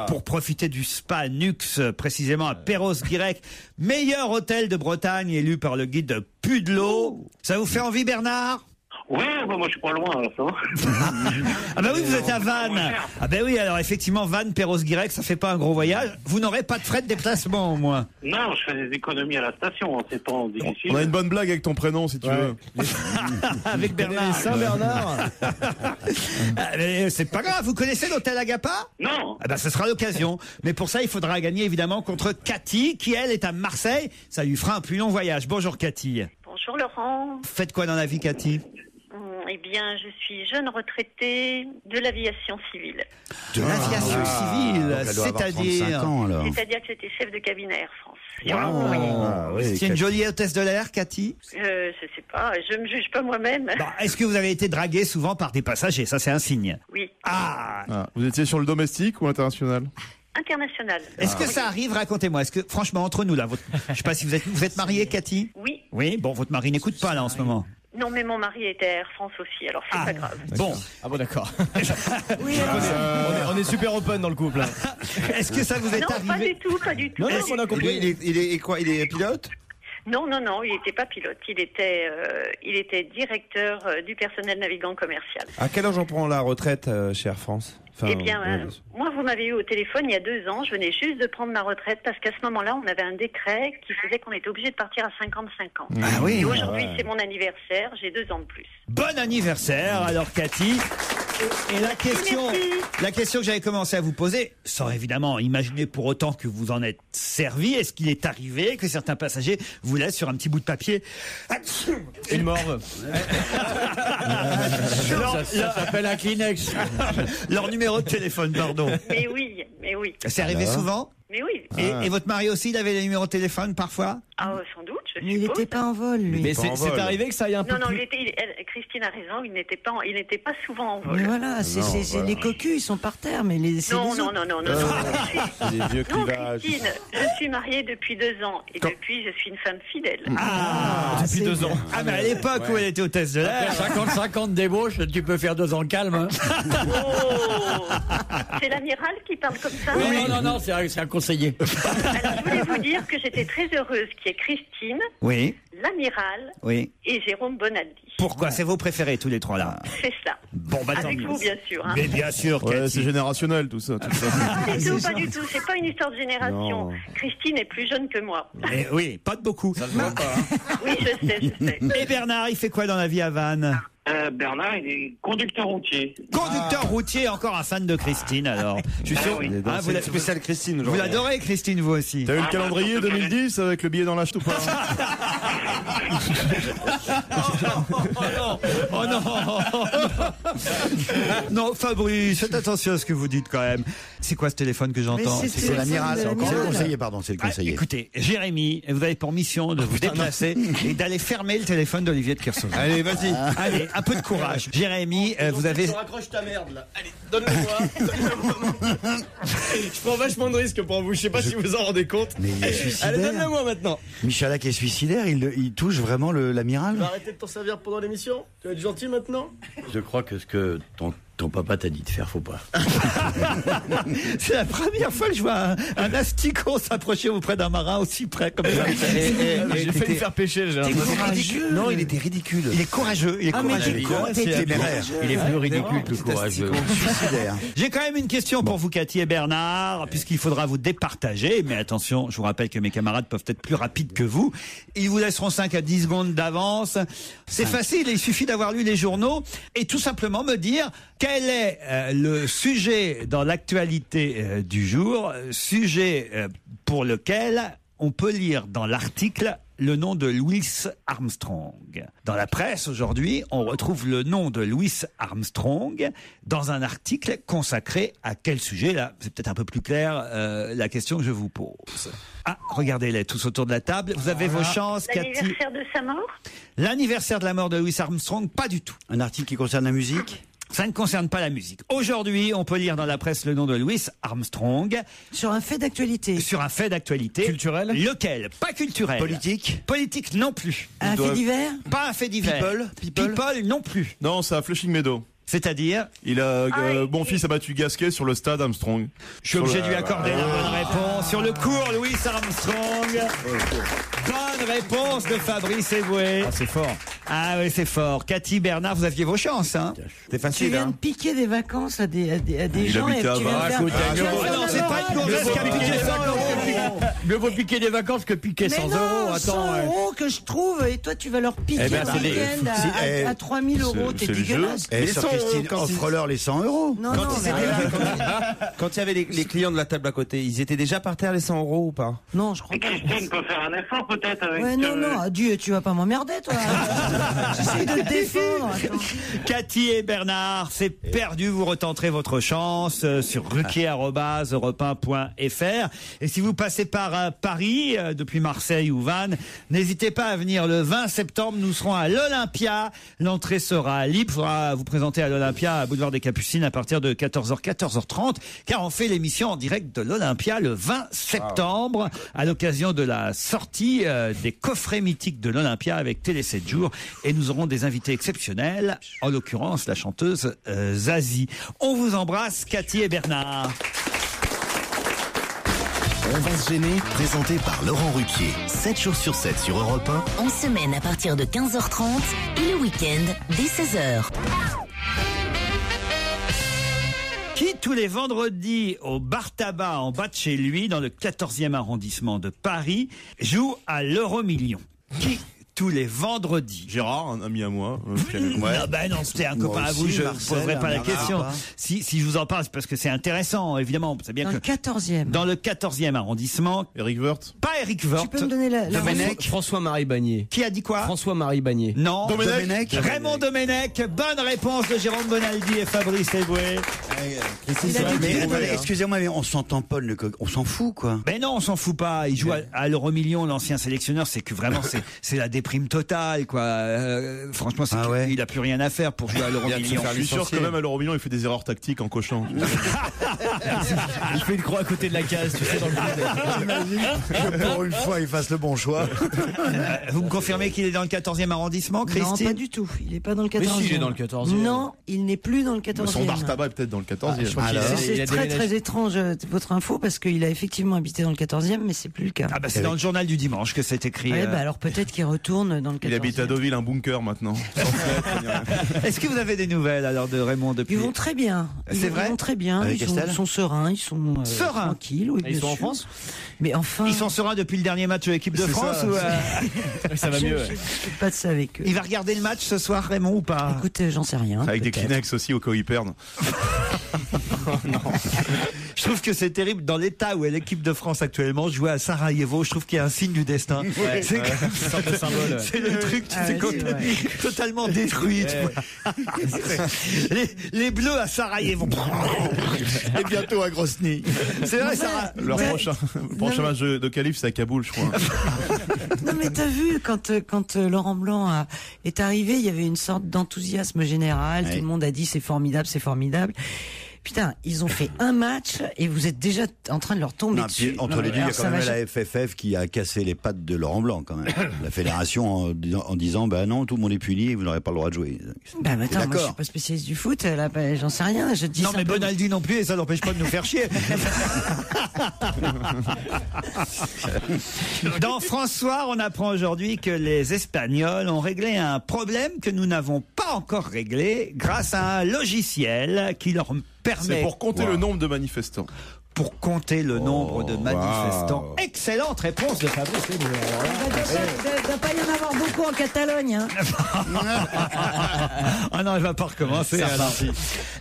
S3: pour profiter du spa Nux, précisément à Perros-Guirec, meilleur hôtel de Bretagne élu par le guide Pudelot. Ça vous fait envie, Bernard?
S10: Oui, moi je suis pas loin, là, ça va.
S3: Ah bah oui, vous êtes à Vannes. Ah bah oui, alors effectivement, Vannes, Perros-Guirec, ça fait pas un gros voyage. Vous n'aurez pas de frais de déplacement, au moins.
S10: Non, je fais des économies à la station, en ces temps difficiles.
S5: On a une bonne blague avec ton prénom, si tu veux.
S3: Avec Bernard.
S7: Saint-Bernard.
S3: Mais c'est pas grave, vous connaissez l'hôtel Agapa?
S10: Non.
S3: Ah bah ce sera l'occasion. Mais pour ça, il faudra gagner évidemment contre Cathy, qui elle est à Marseille. Ça lui fera un plus long voyage. Bonjour Cathy.
S11: Bonjour Laurent.
S3: Faites quoi dans la vie, Cathy?
S11: Eh bien, je suis jeune retraitée de l'aviation civile.
S3: De l'aviation civile, c'est-à-dire?
S11: C'est-à-dire que j'étais chef de cabinet Air France.
S3: C'est une jolie hôtesse de l'air, Cathy?
S11: Je sais pas, je me juge pas moi-même.
S3: Bon, est-ce que vous avez été dragué souvent par des passagers? Ça, c'est un signe.
S11: Oui.
S5: Vous étiez sur le domestique ou international?
S11: International.
S3: Est-ce que ça arrive? Racontez-moi. Est-ce que, franchement, entre nous, là, je sais pas si vous êtes mariée, Cathy?
S11: Oui.
S3: Oui, bon, votre mari n'écoute pas, là, en ce moment.
S11: Non, mais mon mari était à Air France aussi, alors c'est pas grave.
S3: Bon.
S7: Ah bon, d'accord.
S6: Oui,
S7: on est super open dans le couple.
S3: Est-ce que ça vous est
S11: non,
S3: arrivé?
S11: pas du tout.
S7: Non, on a compris.
S8: Il est quoi? Il est pilote?
S11: Non, il n'était pas pilote. Il était directeur du personnel navigant commercial.
S8: À quel âge on prend la retraite chez Air France?
S11: Eh bien, moi, vous m'avez eu au téléphone il y a 2 ans. Je venais juste de prendre ma retraite parce qu'à ce moment-là, on avait un décret qui faisait qu'on était obligé de partir à 55 ans.
S3: Ah oui.
S11: Et aujourd'hui, c'est mon anniversaire. J'ai 2 ans de plus.
S3: Bon anniversaire, alors Cathy. Et la question que j'avais commencé à vous poser, sans évidemment imaginer pour autant que vous en êtes servi, est-ce qu'il est arrivé que certains passagers vous laissent sur un petit bout de papier
S7: une morve?
S9: Ça s'appelle un Kleenex.
S3: Leur numéro de téléphone, pardon.
S11: Mais oui.
S3: C'est arrivé souvent?
S11: Mais oui.
S3: Et votre mari aussi, il avait les numéros de téléphone parfois?
S11: Ah, sans doute, je
S6: Mais il
S11: suppose.
S6: n'était pas en vol, lui.
S7: Mais c'est arrivé que ça aille un peu
S11: Non,
S7: plus...
S11: Christine a raison, il n'était pas souvent en vol.
S6: Mais voilà, les cocus, ils sont par terre, mais les...
S11: Non.
S8: Les vieux
S11: Non,
S8: clivages.
S11: Christine, je suis mariée depuis 2 ans et depuis, je suis une femme fidèle.
S7: Depuis 2 ans.
S3: Ah, mais à l'époque où elle était hôtesse de l'air.
S9: 50-50 débauche, tu peux faire 2 ans calme. Hein.
S11: Oh, c'est l'amiral qui parle comme ça?
S9: Non, c'est un conseiller.
S11: Alors, je voulais vous dire que j'étais très heureuse qu'il y ait Christine,
S3: Oui.
S11: l'amiral et Jérôme Bonaldi.
S3: Pourquoi? C'est vos préférés, tous les trois là?
S11: C'est cela.
S3: Bon, bah tant
S11: Avec
S3: mieux.
S11: vous, bien sûr. Hein.
S3: Mais bien sûr, Cathy.
S5: C'est générationnel, tout ça.
S11: Pas du tout. C'est pas une histoire de génération.
S5: Non.
S11: Christine est plus jeune que moi.
S3: Et oui, pas de beaucoup.
S9: Ça se voit pas. Hein.
S11: Oui, je sais.
S3: Et Bernard, il fait quoi dans la vie à Vannes?
S10: Bernard, il est conducteur routier.
S3: Conducteur routier, encore un fan de Christine, alors. Je suis sûr.
S10: oui.
S3: Vous
S8: Spécial Christine
S3: vous
S8: aujourd'hui.
S3: l'adorez, Christine, vous aussi.
S5: T'as eu le calendrier 2010 avec le billet dans l'âge ou pas?
S3: Oh non. Non, Fabrice, faites attention à ce que vous dites quand même. C'est quoi ce téléphone que j'entends?
S4: C'est l'amiral. C'est le conseiller, pardon, c'est le conseiller.
S3: Écoutez, Jérémy, vous avez pour mission de vous déplacer et d'aller fermer le téléphone d'Olivier de Kersauzon.
S8: Allez, vas-y.
S3: Allez, un peu de courage. Jérémy, vous avez...
S7: Raccroche ta merde là. Allez, donne-le-moi. Je prends vachement de risques pour vous. Je sais pas si vous vous en rendez compte.
S4: Mais il est suicidaire.
S7: Allez, donne-le-moi maintenant.
S4: Michalak est suicidaire, il touche vraiment l'amiral?
S7: Tu vas arrêter de t'en servir pendant l'émission? Tu vas être gentil maintenant?
S9: Je crois que ce que Ton papa t'a dit de faire, faut pas.
S3: C'est la première fois que je vois un asticot s'approcher auprès d'un marin aussi près comme ça.
S7: J'ai fait lui faire pêcher.
S8: Non, il était ridicule.
S3: Il est courageux. Il est courageux.
S9: Il est plus ridicule que courageux.
S3: J'ai quand même une question pour vous, Cathy et Bernard, puisqu'il faudra vous départager. Mais attention, je vous rappelle que mes camarades peuvent être plus rapides que vous. Ils vous laisseront 5 à 10 secondes d'avance. C'est facile, il suffit d'avoir lu les journaux et tout simplement me dire quel est le sujet dans l'actualité du jour, sujet pour lequel on peut lire dans l'article le nom de Louis Armstrong. Dans la presse aujourd'hui, on retrouve le nom de Louis Armstrong dans un article consacré à quel sujet? Là, c'est peut-être un peu plus clair la question que je vous pose. Ah, regardez-les tous autour de la table. Vous avez vos chances, Cathy.
S11: L'anniversaire de sa mort?
S3: L'anniversaire de la mort de Louis Armstrong, pas du tout.
S4: Un article qui concerne la musique?
S3: Ça ne concerne pas la musique. Aujourd'hui, on peut lire dans la presse le nom de Louis Armstrong.
S6: Sur un fait d'actualité.
S3: Sur un fait d'actualité.
S7: Culturel?
S3: Lequel? Pas culturel.
S4: Politique?
S3: Politique non plus.
S6: Un fait divers?
S3: Pas un fait divers. People non plus.
S5: Non, c'est à Flushing Meadow.
S3: C'est-à-dire?
S5: Mon fils a battu Gasquet sur le stade Armstrong.
S3: Je suis obligé de lui accorder la bonne réponse. Sur le cours Louis Armstrong. Bonne réponse de Fabrice Eboué.
S7: Ah, c'est fort.
S3: Ah oui, c'est fort. Cathy, Bernard, vous aviez vos chances, hein?
S8: C'est
S6: Tu
S8: facile,
S6: viens de
S8: hein.
S6: piquer des vacances à des gens et
S5: habite à
S6: tu viens de faire...
S3: non, c'est pas une gonzesse qui a piqué 100 euros.
S9: Mieux vaut piquer des vacances que piquer 100
S6: Mais non,
S9: euros.
S6: 100 euros que je trouve et toi tu vas leur piquer un week-end à 3000 euros. T'es
S5: c'est le jeu.
S6: dégueulasse.
S4: Eh, sur Christine, offre-leur les 100 euros.
S6: Non, non, mais
S8: Quand il y avait les clients de la table à côté, ils étaient déjà par terre les 100 euros ou pas?
S6: non, je crois pas.
S10: Christine peut faire un effort peut-être avec...
S6: Ouais, non, adieu, tu vas pas m'emmerder, toi. J'essaie de te défendre. Attends.
S3: Cathy et Bernard, c'est perdu. Vous retenterez votre chance sur ruquier@europe1.fr. Et si vous passez par Paris, depuis Marseille ou Vannes, n'hésitez pas à venir le 20 septembre. Nous serons à l'Olympia. L'entrée sera libre. Il faudra vous présenter à l'Olympia, à Boulevard des Capucines, à partir de 14h, 14h30, car on fait l'émission en direct de l'Olympia le 20 septembre, à l'occasion de la sortie des coffrets mythiques de l'Olympia avec Télé 7 jours. Et nous aurons des invités exceptionnels, en l'occurrence la chanteuse Zazie. On vous embrasse, Cathy et Bernard.
S2: On va se gêner, présenté par Laurent Ruquier. 7 jours sur 7 sur Europe 1.
S1: En semaine à partir de 15h30 et le week-end dès 16h.
S3: Qui, tous les vendredis, au bar tabac en bas de chez lui, dans le 14e arrondissement de Paris, joue à l'euro-million? Qui, tous les vendredis?
S5: Gérard, un ami à moi.
S3: Ah ben non, c'était un copain à vous, je ne poserai pas la question. Si je vous en parle, c'est parce que c'est intéressant, évidemment. C'est bien
S6: Dans
S3: que
S6: le 14e.
S3: dans le 14e arrondissement,
S5: Eric Woerth.
S3: pas Eric Woerth.
S6: Tu peux me donner la
S7: François-Marie Bagné.
S3: Qui a dit quoi?
S7: François-Marie Bagné.
S3: Non.
S5: Domenech.
S3: Raymond Domenech. Bonne réponse de Jérôme Bonaldi et Fabrice Eboué.
S4: Mais attendez, excusez-moi, mais on s'en tamponne, on s'en fout, quoi.
S3: Mais non, on s'en fout pas. Il joue à l'euro-million, l'ancien sélectionneur. C'est que vraiment, c'est la déprime totale, quoi. Franchement, il a plus rien à faire pour jouer à l'euro-million.
S5: Je suis sûr que même à l'euro-million, il fait des erreurs tactiques en cochant.
S7: Il fait une croix à côté de la case, tu sais, dans le
S4: Que pour une fois, il fasse le bon choix.
S3: Vous me confirmez qu'il est dans le 14e arrondissement, Christine?
S6: Non, pas du tout. Il n'est pas dans le 14e.
S7: Mais si, il est dans le 14e.
S6: Non, il n'est plus dans le 14e.
S5: Son bar tabac est peut-être dans le 14e.
S6: C'est très très étrange votre info parce qu'il a effectivement habité dans le 14e, mais c'est plus le cas.
S3: Ah bah c'est dans le journal du dimanche que c'est écrit.
S6: Ouais, bah alors peut-être qu'il retourne dans le 14e.
S5: Il habite à Deauville, un bunker maintenant.
S3: Est-ce que vous avez des nouvelles alors de Raymond depuis?
S6: Ils vont très bien.
S3: C'est vrai?
S6: Ils vont très bien.
S4: Avec
S6: Ils sont sereins, ils sont tranquilles. Oui,
S7: ils sont en
S6: sûr.
S7: France?
S6: Mais enfin.
S3: Ils sont sereins depuis le dernier match de l'équipe de France
S5: ça.
S3: ou
S7: Ça va mieux.
S6: Je ne pas de ça avec eux.
S3: Il va regarder le match ce soir, Raymond, ou pas?
S6: Écoute, j'en sais rien.
S5: Avec des
S6: peut-être.
S5: Kleenex aussi au cas où ils perdent.
S3: Je trouve que c'est terrible dans l'état où est l'équipe de France actuellement. Jouer à Sarajevo, je trouve qu'il y a un signe du destin. C'est c'est le truc, tu sais, totalement détruit. tu vois. Les Bleus à Sarajevo.
S4: Et bientôt à Grosny.
S3: C'est vrai, ça.
S5: Leur prochain match de qualif, c'est à Kaboul, je crois.
S6: Non mais t'as vu quand Laurent Blanc est arrivé, il y avait une sorte d'enthousiasme général.
S4: Ouais.
S6: Tout le monde a dit c'est formidable, c'est formidable. putain, ils ont fait un match et vous êtes déjà en train de leur tomber
S4: Non,
S6: dessus.
S4: puis, entre les deux, il y a quand même la FFF qui a cassé les pattes de Laurent Blanc, quand même. La fédération en disant, bah non, tout le monde est puni et vous n'aurez pas le droit de jouer.
S6: Bah attends, moi je suis pas spécialiste du foot, là, bah, j'en sais rien. Je dis
S3: non, mais
S6: simplement...
S3: Bonaldi non plus, et ça n'empêche pas de nous faire chier. Dans François, on apprend aujourd'hui que les Espagnols ont réglé un problème que nous n'avons pas encore réglé grâce à un logiciel qui leur permet...
S5: C'est pour compter le nombre de manifestants.
S3: Pour compter le nombre de manifestants.
S5: Wow.
S3: Excellente réponse de Fabrice Leboué.
S6: Il ne doit pas y en avoir beaucoup en Catalogne. Hein.
S3: Ah non, elle va pas recommencer.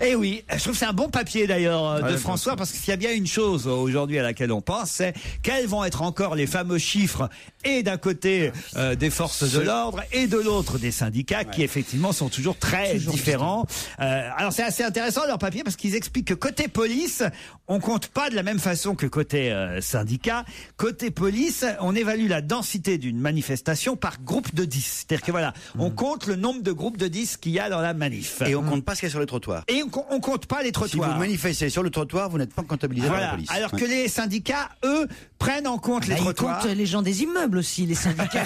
S3: Et oui, je trouve que c'est un bon papier d'ailleurs de François, parce qu'il y a bien une chose aujourd'hui à laquelle on pense, c'est quels vont être encore les fameux chiffres, et d'un côté des forces de l'ordre et de l'autre des syndicats, qui effectivement sont toujours très différents. Alors c'est assez intéressant leur papier, parce qu'ils expliquent que côté police, on compte pas de la même façon que côté syndicat. Côté police, on évalue la densité d'une manifestation par groupe de 10. C'est-à-dire que voilà, on compte le nombre de groupes de 10 qu'il y a dans la manif.
S4: Et on compte pas ce qu'il y a sur les trottoirs.
S3: Et on compte pas les trottoirs.
S4: Si vous manifestez sur le trottoir, vous n'êtes pas comptabilisé par la police.
S3: Alors que les syndicats, eux, prennent en compte les trottoirs.
S6: Ils comptent les gens des immeubles aussi, les syndicats.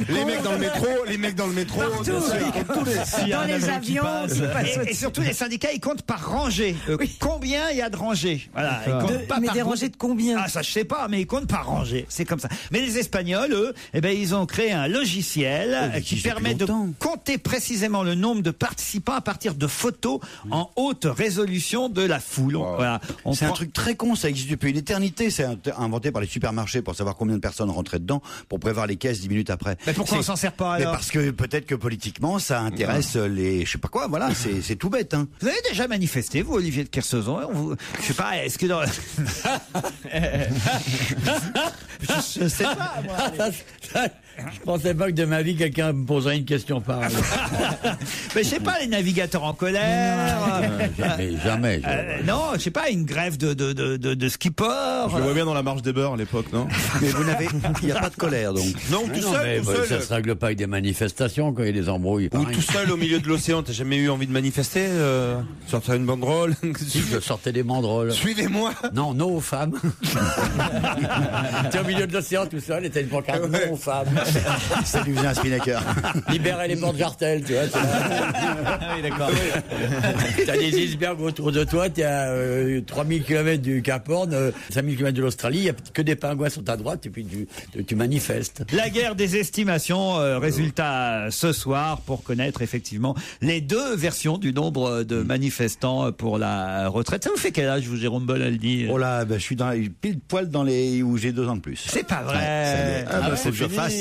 S5: Les mecs dans le métro,
S6: partout, dans les avions.
S3: Et surtout, les syndicats, ils comptent par rangée. Combien il y a de rangées? Voilà, ils comptent pas
S6: mais
S3: par
S6: des
S3: groupe.
S6: rangées de combien?
S3: Ah, ça je sais pas, mais ils comptent par rangée. C'est comme ça. Mais les Espagnols, eux, eh ben ils ont créé un logiciel qui permet de compter précisément le nombre de participants à partir de photos en haute résolution de la foule.
S4: Wow.
S3: Voilà.
S4: C'est un truc très con, ça existe depuis une éternité. C'est inventé par les supermarchés pour savoir combien de personnes rentraient dedans, pour prévoir les caisses 10 minutes après.
S3: Mais pourquoi on s'en sert pas alors?
S4: Mais parce que peut-être que politiquement ça intéresse les, je sais pas quoi. Voilà, c'est tout bête. Hein.
S3: Vous avez déjà manifesté, vous, Olivier de Kersauzon? Je sais pas. Est-ce que dans... je sais pas, moi.
S9: Je pensais pas que de ma vie quelqu'un me poserait une question pareille.
S3: Mais je sais pas, les navigateurs en colère.
S9: Jamais.
S3: Non, je sais pas, une grève de skippers.
S5: Je le vois bien dans la marche des beurs à l'époque, non?
S4: Mais vous n'avez, il n'y a pas de colère donc.
S5: Non, tout seul.
S9: Ça se règle pas avec des manifestations quand il y a des embrouilles.
S8: Ou tout seul au milieu de l'océan. T'as jamais eu envie de manifester? Sortir une banderole?
S9: Si, je sortais des banderoles.
S8: Suivez-moi.
S9: Non, non aux femmes. T'es au milieu de l'océan tout seul et t'as une pancarte non aux femmes.
S4: Ça lui faisait un spinnaker.
S9: Libérer les porte-jartelles, tu vois.
S3: Oui, d'accord.
S9: T'as des icebergs autour de toi, t'es à 3000 km du Cap Horn, 5000 km de l'Australie, il n'y a que des pingouins sur ta droite et puis tu manifestes.
S3: La guerre des estimations, résultat ce soir pour connaître effectivement les deux versions du nombre de manifestants pour la retraite. Ça vous fait quel âge, vous, Jérôme Bonaldi?
S4: Oh là, je suis pile poil dans les où j'ai 2 ans de plus.
S3: C'est pas vrai.
S4: Faut que je fasse.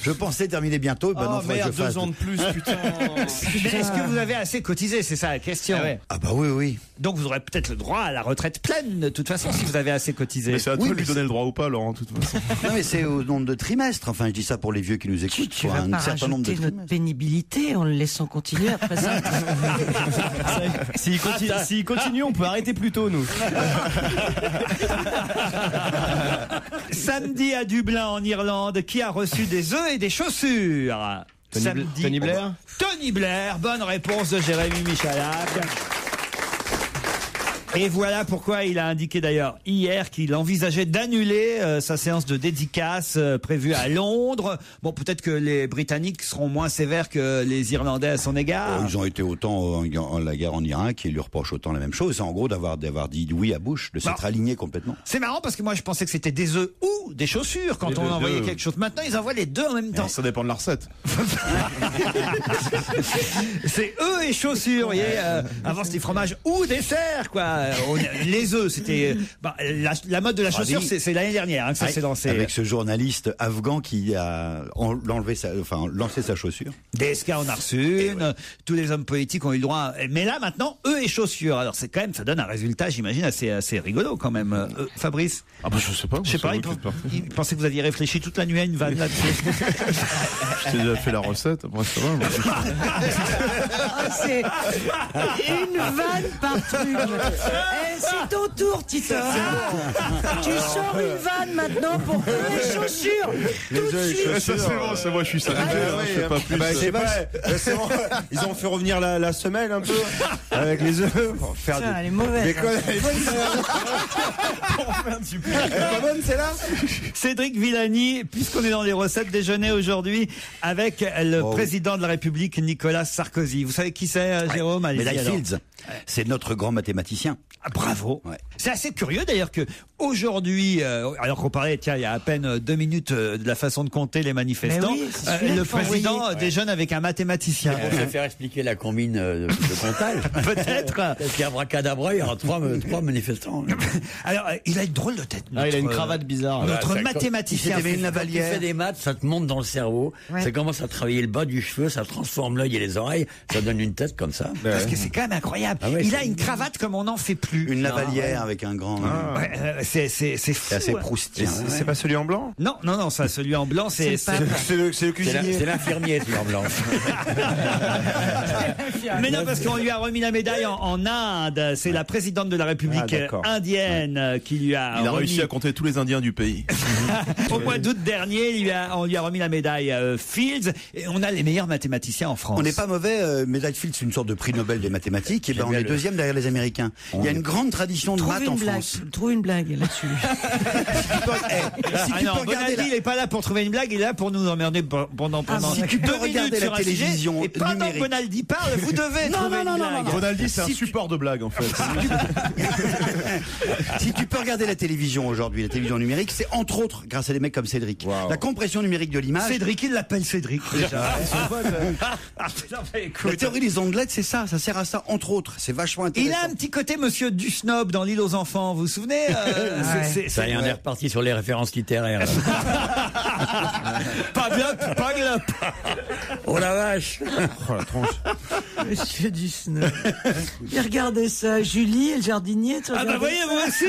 S4: Je pensais terminer bientôt. Non,
S5: merde, 2 ans de plus, putain.
S3: Est-ce que vous avez assez cotisé? C'est ça la question.
S4: Ah bah oui.
S3: Donc vous aurez peut-être le droit à la retraite pleine de toute façon si vous avez assez cotisé.
S5: Mais c'est à toi de lui donner le droit ou pas, Laurent, de toute façon.
S4: Non mais c'est au nombre de trimestres. Enfin, je dis ça pour les vieux qui nous écoutent.
S6: Tu vas pas rajouter notre pénibilité en le laissant continuer après ça.
S7: S'il continue, on peut arrêter plus tôt, nous.
S3: Samedi à Dublin en Irlande, qui a reçu des œufs et des chaussures?
S7: Tony Blair.
S3: Tony Blair, bonne réponse de Jérémy Michalak. Et voilà pourquoi il a indiqué d'ailleurs hier qu'il envisageait d'annuler sa séance de dédicace prévue à Londres. Bon, peut-être que les Britanniques seront moins sévères que les Irlandais à son égard.
S4: Ils ont été autant en la guerre en Irak et ils lui reprochent autant la même chose. C'est en gros d'avoir dit oui à Bush, de s'être aligné complètement.
S3: C'est marrant parce que moi je pensais que c'était des œufs ou des chaussures quand on envoyait quelque chose. Maintenant ils envoient les deux en même temps.
S5: Ça dépend de la recette.
S3: C'est œufs et chaussures, vous voyez. Avant c'était fromage ou dessert, quoi. Les œufs, c'était la mode de la chaussure, c'est l'année dernière que ça s'est lancé.
S4: Avec ce journaliste afghan qui a lancé sa chaussure.
S3: DSK en a reçu une, tous les hommes politiques ont eu le droit. Mais là maintenant, œufs et chaussures. Alors c'est quand même, ça donne un résultat, j'imagine, assez rigolo quand même. Fabrice.
S5: Ah bah je sais pas.
S3: Je sais pas. Il pensait que vous aviez réfléchi toute la nuit à une vanne là-dessus.
S5: Je t'ai déjà fait la recette. Après ça va.
S6: C'est une vanne par truc. c'est ton tour, Tito. Tu sors une vanne maintenant pour les chaussures. Tout de suite.
S5: Ça, c'est bon, c'est moi, je suis sérieux. Je fais pas plus.
S8: C'est bon. Ils ont fait revenir la semelle un peu avec les œufs.
S6: Tiens, elle est mauvaise.
S8: Elle est pas bonne, c'est là.
S3: Cédric Villani, puisqu'on est dans les recettes déjeuner aujourd'hui avec le président de la République, Nicolas Sarkozy. Vous savez qui c'est, Jérôme?
S4: Médaille Fields. C'est notre grand mathématicien.
S3: Ah, bravo.
S4: Ouais.
S3: C'est assez curieux d'ailleurs que aujourd'hui, alors qu'on parlait, tiens, il y a à peine 2 minutes de la façon de compter les manifestants,
S6: oui,
S3: le président déjeune avec un mathématicien.
S9: On va faire expliquer la combine de Cantal.
S3: Peut-être.
S9: Parce qu'abracadabra, il y aura trois manifestants.
S3: Alors, il a une drôle de tête.
S7: Il a une cravate bizarre.
S3: Notre
S9: Ça,
S3: mathématicien.
S9: Quand tu fais des maths, ça te monte dans le cerveau, ça commence à travailler le bas du cheveu, ça transforme l'œil et les oreilles, ça donne une tête comme ça.
S3: Parce que c'est quand même incroyable.
S9: Ah ouais,
S3: il a une cravate comme on n'en fait plus.
S4: Une lavalière avec un grand.
S3: C'est fou.
S4: C'est assez proustillant.
S5: C'est pas celui en blanc?
S3: Non, ça, celui en blanc, c'est
S8: le cuisinier.
S9: C'est l'infirmier, celui en blanc.
S3: Mais non, parce qu'on lui a remis la médaille en Inde. C'est la présidente de la République indienne qui lui a
S5: Il a réussi à compter tous les Indiens du pays.
S3: Au mois d'août dernier, on lui a remis la médaille Fields. Et on a les meilleurs mathématiciens en France.
S4: On n'est pas mauvais. Médaille Fields, c'est une sorte de prix Nobel des mathématiques. Et ben on est deuxième derrière les Américains. Il y a une grande tradition de maths en France.
S6: Trouve une blague là-dessus.
S3: Bonaldi, il n'est pas là pour trouver une blague, il est là pour nous emmerder pendant
S4: si tu peux
S3: 2 minutes
S4: regarder la
S3: sur un sujet,
S4: télévision
S3: et pendant que
S4: numérique.
S3: Bonaldi parle, vous devez trouver une blague.
S5: Ronaldi, c'est un support de blague, en fait.
S4: Si tu peux regarder la télévision aujourd'hui, la télévision numérique, c'est entre autres grâce à des mecs comme Cédric. La compression numérique de l'image.
S3: Cédric, il l'appelle Cédric. Déjà.
S4: La théorie des ondelettes, c'est ça sert à ça, entre autres. C'est vachement intéressant.
S3: Il a un petit côté Monsieur Dusnob dans L'île aux enfants, vous vous souvenez
S9: Ça y est, on est reparti sur les références littéraires.
S3: Pas glop.
S9: Oh la vache.
S8: Oh la tronche.
S6: Monsieur Dusnob. Et regardez ça, Julie et le jardinier.
S3: Ah bah voyez, vous aussi,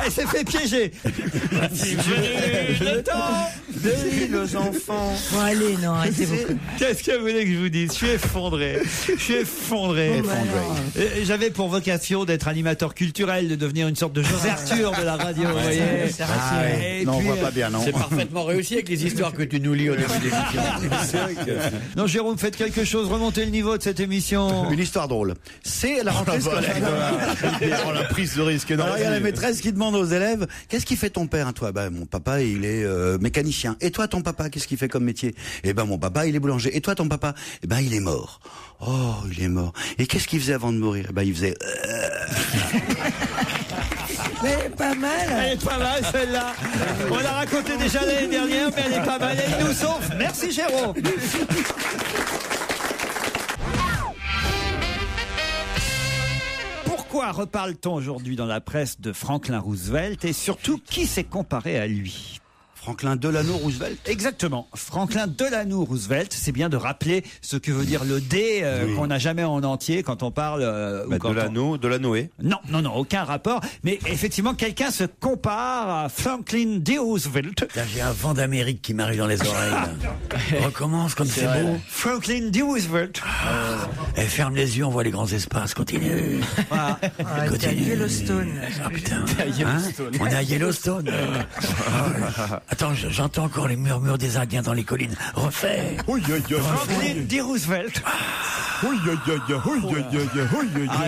S3: elle s'est fait piéger. Le temps
S8: De l'île aux enfants.
S6: Bon allez, non, arrêtez-vous.
S3: Qu'est-ce que vous voulez que je vous dise? Je suis effondré. J'avais pour vocation d'être animateur culturel, de devenir une sorte de José Arthur de la radio. Vous voyez.
S4: Non, on voit pas bien, non.
S9: C'est parfaitement réussi avec les histoires que tu nous lis au début de l'émission.
S3: Non, Jérôme, faites quelque chose, remontez le niveau de cette émission.
S4: Une histoire drôle. C'est la rentrée scolaire.
S5: La prise de risque énorme.
S4: Alors il y a la maîtresse qui demande aux élèves: qu'est-ce qu'il fait ton père, toi? Ben mon papa il est mécanicien. Et toi ton papa, qu'est-ce qu'il fait comme métier? Eh ben mon papa il est boulanger. Et toi ton papa? Eh ben il est mort. Oh, il est mort. Et qu'est-ce qu'il faisait avant de mourir? Eh ben il faisait.
S6: Mais elle est pas mal.
S3: Elle est pas mal celle-là. On l'a raconté déjà l'année dernière, mais elle est pas mal. Elle nous sauve. Merci Jérôme. Pourquoi reparle-t-on aujourd'hui dans la presse de Franklin Roosevelt et surtout qui s'est comparé à lui?
S4: Franklin Delano Roosevelt.
S3: Exactement. Franklin Delano Roosevelt, c'est bien de rappeler ce que veut dire le D qu'on n'a jamais en entier quand on parle...
S8: Delanoé.
S3: Non, aucun rapport. Mais effectivement, quelqu'un se compare à Franklin D. Roosevelt.
S9: Là, j'ai un vent d'Amérique qui m'arrive dans les oreilles. Recommence comme c'est beau.
S3: Franklin D. Roosevelt.
S9: Et ferme les yeux, on voit les grands espaces. Continue.
S3: Voilà.
S6: T'es à Yellowstone.
S9: Ah putain. On est à Yellowstone. Attends, j'entends encore les murmures des Indiens dans les collines. Refais.
S3: Franklin D. Roosevelt.
S7: Je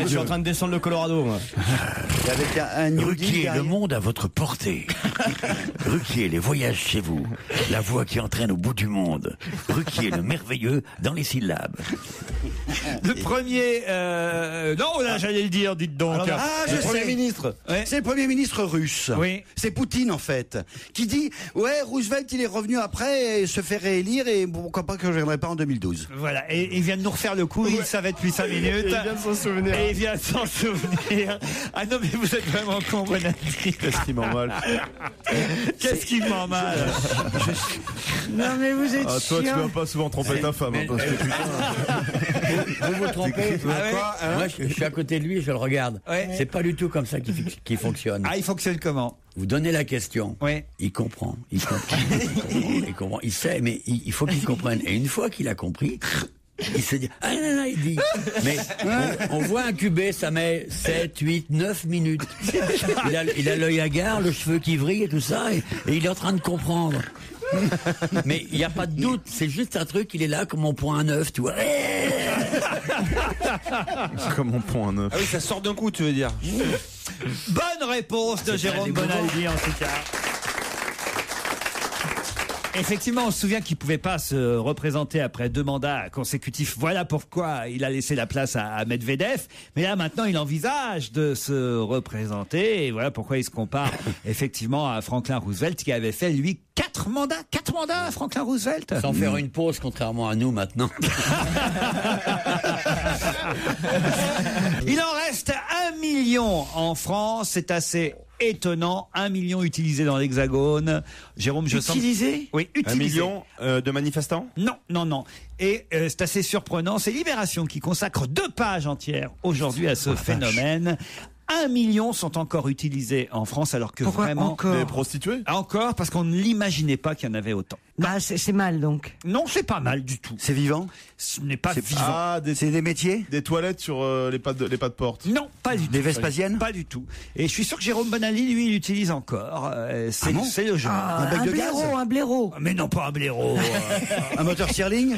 S7: suis en train de descendre le Colorado, moi.
S4: Avec un
S9: Ruquier, le monde à votre portée. Ruquier, les voyages chez vous. La voix qui entraîne au bout du monde. Ruquier, le merveilleux dans les syllabes.
S3: Le premier... Non, là, j'allais le dire, dites donc.
S4: Alors,
S8: Le Premier ministre.
S3: Ouais.
S4: C'est le Premier ministre russe.
S3: Oui.
S4: C'est Poutine, en fait, qui dit: ouais, Roosevelt, il est revenu après et se fait réélire, et pourquoi pas que je ne reviendrai pas en 2012.
S3: Voilà, et il vient de nous refaire le coup, il savait depuis 5 minutes.
S7: Et il vient de s'en souvenir.
S3: Et il vient de s'en souvenir. Ah non, mais vous êtes vraiment con, Bonaldi.
S5: Qu'est-ce qui m'en mal?
S3: Qu'est-ce qui m'en mal?
S6: Non mais vous êtes
S5: Ah, toi, tu
S6: chiant.
S5: vas pas souvent tromper ta femme. Hein, parce que
S9: Vous vous trompez. Moi, je suis à côté de lui et je le regarde.
S3: Ouais.
S9: C'est pas du tout comme ça qu'il fonctionne.
S3: Ah, il fonctionne comment?
S9: Vous donnez la question.
S3: Oui.
S9: Il comprend. Il comprend. Il sait, mais il faut qu'il comprenne. Et une fois qu'il a compris, Il se dit, ah non, non, il dit, mais on voit incuber, ça met 7, 8, 9 minutes. Il a l'œil hagard, le cheveu qui vrille et tout ça, et il est en train de comprendre. Mais il n'y a pas de doute, c'est juste un truc, il est là comme on prend un œuf, tu vois.
S5: Comme on prend un œuf.
S8: Ah oui, ça sort d'un coup, tu veux dire.
S3: Bonne réponse de Jérôme Bonaldi, en tout cas. Effectivement, on se souvient qu'il pouvait pas se représenter après 2 mandats consécutifs. Voilà pourquoi il a laissé la place à Medvedev. Mais là, maintenant, il envisage de se représenter. Et voilà pourquoi il se compare effectivement à Franklin Roosevelt, qui avait fait, lui, 4 mandats. 4 mandats, Franklin Roosevelt.
S9: Sans faire une pause, contrairement à nous maintenant.
S3: Il en reste 1 million en France. C'est assez étonnant. 1 million utilisé dans l'Hexagone. Jérôme, je sens...
S6: Utilisé ?
S3: Oui, utilisé.
S8: 1 million de manifestants?
S3: Non, non, non. Et c'est assez surprenant. C'est Libération qui consacre 2 pages entières aujourd'hui à ce phénomène. 1 million sont encore utilisés en France, alors que
S6: Pourquoi
S3: vraiment...
S6: encore ?
S5: Des prostituées?
S3: Encore, parce qu'on ne l'imaginait pas qu'il y en avait autant.
S6: Bah, c'est mal donc.
S3: Non, c'est pas mal du tout.
S4: C'est vivant?
S3: Ce n'est pas vivant.
S5: Ah,
S4: C'est des métiers?
S5: des toilettes sur les pas de porte.
S3: Non, pas du tout.
S4: Des Vespasiennes?
S3: Pas du tout. Et je suis sûr que Jérôme Bonaldi, lui, il l'utilise encore. C'est
S4: bon
S3: c'est le genre.
S4: Un bec de gaz?
S6: Un blaireau.
S3: Mais non, pas un blaireau.
S4: Un moteur Stirling?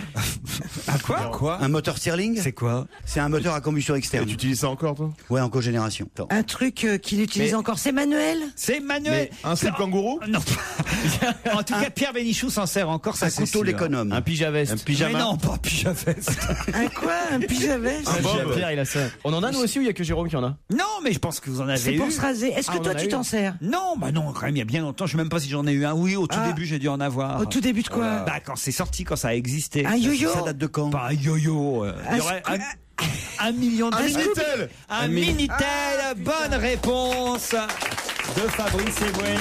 S3: À quoi?
S4: Un moteur Stirling?
S3: C'est quoi?
S4: C'est un moteur à combustion
S5: Et
S4: externe.
S5: tu utilises ça encore, toi?
S4: Ouais, en cogénération. Attends.
S6: Un truc qu'il utilise encore, c'est Manuel.
S3: C'est Manuel.
S5: Un slip kangourou?
S3: Non. En tout cas, Pierre Bénichou s'en sert encore. Ça,
S4: Un
S3: c'est
S4: couteau
S3: sûr.
S4: l'économe.
S7: Un pyjaveste.
S8: Un pyjama.
S3: Mais non, pas pyjaveste.
S6: Un quoi? Un pyjaveste?
S5: Un bob.
S7: Pierre, il a ça. On en a nous aussi ou il y a que Jérôme qui en a?
S3: Non, mais je pense que vous en avez
S6: C'est
S3: eu.
S6: pour se raser. Est-ce que
S7: on
S6: toi
S7: en a
S6: tu
S7: eu.
S6: t'en sers?
S3: Non, bah non, quand même, il y a bien longtemps. Je sais même pas si j'en ai eu un. Oui, au tout début, j'ai dû en avoir.
S6: Au tout début de quoi?
S3: Bah, quand c'est sorti, quand ça a existé.
S6: Un yo-yo?
S4: Ça date de quand?
S3: Pas un yo-yo. Il y aurait un million de...
S5: Un Minitel!
S3: Un Minitel. Bonne réponse de Fabrice Eboué.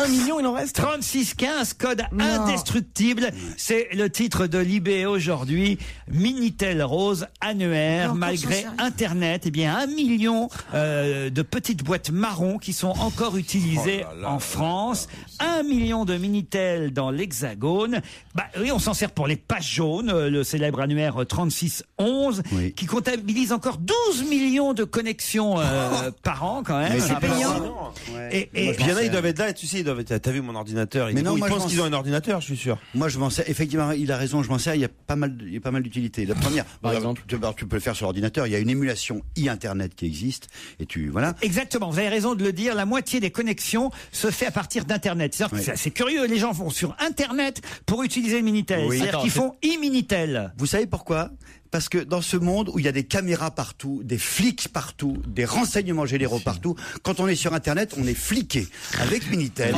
S7: 1 million, il en reste.
S3: 3615, code
S6: Non.
S3: indestructible. C'est le titre de Libé aujourd'hui. Minitel rose annuaire.
S6: Encore
S3: Malgré
S6: sans sérieux.
S3: Internet, eh bien, 1 million de petites boîtes marron qui sont encore utilisées en France. 1 million de Minitel dans l'Hexagone. Bah oui, on s'en sert pour les pages jaunes, le célèbre annuaire 3611,
S4: Oui.
S3: qui comptabilise encore 12 millions de connexions par an quand même.
S4: Mais c'est
S3: Ah, bah,
S4: payant.
S3: Et
S8: Puis il y en a, ils doivent être là, tu sais, ils doivent être, t'as vu mon ordinateur,
S4: Mais non,
S8: ils
S4: moi, je
S8: pensent
S4: pense-
S8: qu'ils ont un ordinateur, je suis sûr.
S4: Moi, je m'en sers. Effectivement, il a raison, je m'en sers. Il y a pas mal d'utilités. La première,
S7: Par exemple
S4: tu peux le faire sur l'ordinateur. Il y a une émulation e-internet qui existe. Et voilà.
S3: Exactement, vous avez raison de le dire, la moitié des connexions se fait à partir d'Internet. C'est-à-dire que
S4: Oui.
S3: c'est assez curieux, les gens vont sur Internet pour utiliser le Minitel.
S4: Oui.
S3: C'est-à-dire
S7: Attends,
S3: qu'ils font e-Minitel.
S4: Vous savez pourquoi? Parce que dans ce monde où il y a des caméras partout, des flics partout, des renseignements généraux partout, quand on est sur Internet, on est fliqué. Avec Minitel,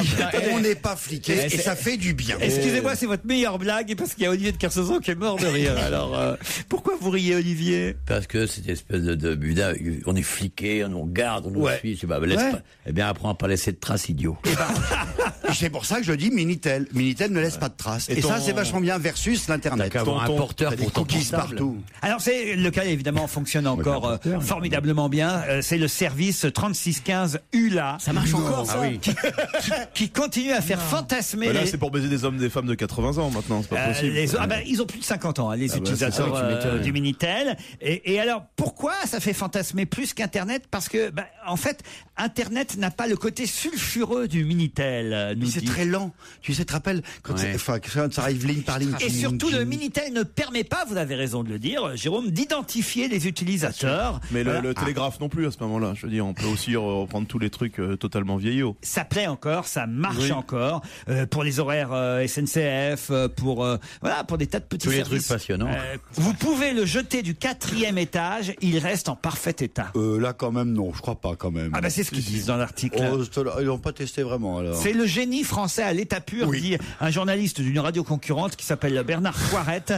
S4: on n'est pas fliqué et ça fait du bien.
S3: Excusez-moi, c'est votre meilleure blague parce qu'il y a Olivier de Kersauzon qui est mort de rire. Alors, pourquoi vous riez, Olivier?
S9: Parce que cette espèce de buda, on est fliqué, on nous regarde, on nous
S3: Ouais.
S9: suit, je sais pas, laisse
S4: Ouais.
S9: pas. Eh bien, apprends à pas laisser de traces, idiot.
S4: C'est pour ça que je dis Minitel. Minitel ne laisse pas de traces. Et,
S5: Et
S4: ça,
S5: ton-
S4: c'est vachement bien versus l'Internet.
S9: T'as qu'à avoir un porteur
S4: T'as des
S9: pour ton
S4: cookies
S9: portable.
S4: partout.
S3: Alors, c'est le cas, évidemment, fonctionne encore formidablement bien. C'est le service 3615 ULA.
S6: Ça marche encore, ça?
S9: Ah oui.
S3: Qui continue à faire fantasmer
S5: Mais là,
S3: les...
S5: c'est pour baiser des hommes, des femmes de 80 ans maintenant, c'est pas possible.
S3: ils ont plus de 50 ans, hein, les
S5: Ah bah,
S3: utilisateurs
S5: c'est ça, tu m'étonnes.
S3: du Minitel. Et alors, pourquoi ça fait fantasmer plus qu'Internet? Parce que, en fait, Internet n'a pas le côté sulfureux du Minitel.
S4: Mais c'est très lent. Tu sais, te rappelles quand,
S9: Ouais.
S4: quand ça arrive ligne par ligne.
S3: Et surtout, le Minitel ne permet pas, vous avez raison de le dire, Jérôme, d'identifier les utilisateurs.
S5: Mais
S3: Voilà.
S5: le télégraphe non plus à ce moment-là. Je veux dire, on peut aussi reprendre tous les trucs totalement vieillots.
S3: Ça plaît encore, ça marche
S5: Oui.
S3: encore pour les horaires SNCF, pour des tas de petits
S9: Tous les
S3: services.
S9: trucs passionnants.
S3: Vous pouvez le jeter du 4e étage, il reste en parfait état.
S4: Là, quand même, non. Je crois pas, quand même.
S3: Ah bah c'est ce qu'ils disent dans l'article.
S4: Ils l'ont pas testé vraiment, alors.
S3: C'est le génie français à l'état pur,
S4: Oui.
S3: dit un journaliste d'une radio concurrente qui s'appelle Bernard Poirette,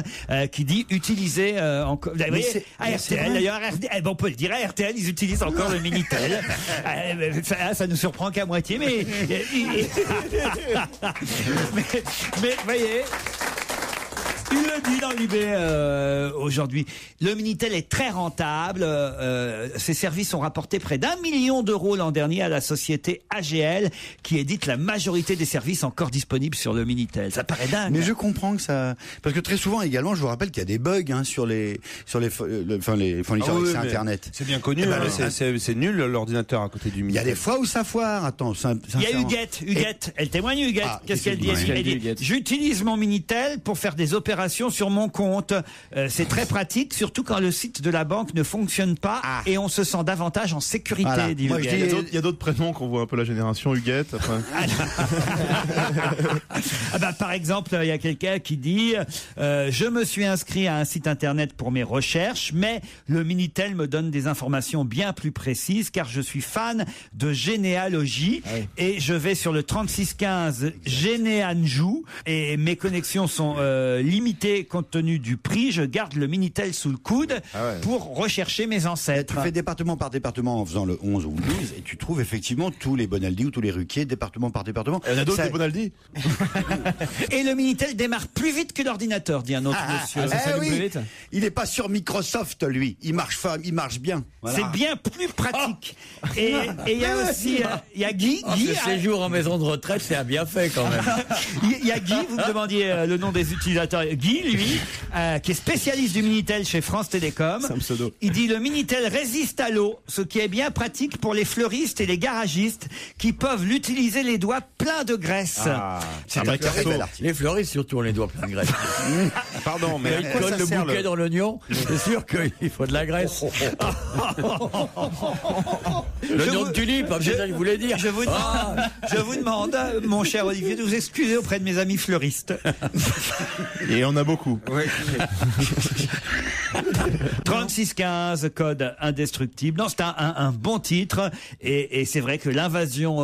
S3: qui dit utiliser encore. Vous voyez,
S4: c'est-
S3: à
S4: mais c'est
S3: RTL,
S4: vrai.
S3: d'ailleurs, on peut le dire, à RTL, ils utilisent encore le Minitel. Ça nous surprend qu'à moitié, mais mais voyez. Il le dit dans l'IB aujourd'hui. Le Minitel est très rentable. Ses services ont rapporté près d'1 million d'euros l'an dernier à la société AGL, qui édite la majorité des services encore disponibles sur le Minitel. Ça paraît dingue.
S4: Mais je comprends que ça, parce que très souvent également, je vous rappelle qu'il y a des bugs sur les fournisseurs d'accès Internet.
S8: C'est bien connu. C'est nul l'ordinateur à côté du Minitel.
S4: Il y a des fois où ça foire. Attends,
S3: il y a Huguette. Elle témoigne, Huguette. Qu'est-ce qu'elle dit? Elle dit, j'utilise mon Minitel pour faire des opérations sur mon compte. C'est très pratique, surtout quand le site de la banque ne fonctionne pas et on se sent davantage en sécurité.
S5: Voilà.
S3: Dit
S5: Moi,
S3: Huguette.
S5: il y a d'autres prénoms qu'on voit un peu la génération Huguette.
S3: Par exemple, il y a quelqu'un qui dit je me suis inscrit à un site internet pour mes recherches, mais le Minitel me donne des informations bien plus précises car je suis fan de généalogie et je vais sur le 3615 Généanjou et mes connexions sont limitées compte tenu du prix. Je garde le Minitel sous le coude pour rechercher mes ancêtres.
S4: Tu fais département par département en faisant le 11 ou le 12 et tu trouves effectivement tous les Bonaldi ou tous les Ruquier département par département.
S5: Il y en a d'autres des Bonaldi.
S3: Et le Minitel démarre plus vite que l'ordinateur, dit un autre monsieur.
S4: Il n'est pas sur Microsoft, lui. Il marche bien. Voilà.
S3: C'est bien plus pratique. Et il y a aussi il y a Guy.
S9: Le séjour en maison de retraite, c'est un bienfait quand même.
S3: Il y a Guy, vous me demandiez le nom des utilisateurs. Guy, lui, qui est spécialiste du Minitel chez France Télécom.
S5: C'est un pseudo.
S3: Il dit le Minitel résiste à l'eau, ce qui est bien pratique pour les fleuristes et les garagistes qui peuvent l'utiliser les doigts pleins de graisse.
S9: Les fleuristes surtout ont les doigts pleins de graisse.
S8: Pardon, mais
S9: ils collent le bouquet dans l'oignon. C'est sûr qu'il faut de la graisse. L'oignon de tulipe, c'est ça que je voulais dire.
S3: Je vous demande, mon cher Olivier, de vous excuser auprès de mes amis fleuristes.
S5: Et on a beaucoup.
S3: 3615, code indestructible. Non, c'est un bon titre. Et c'est vrai que l'invasion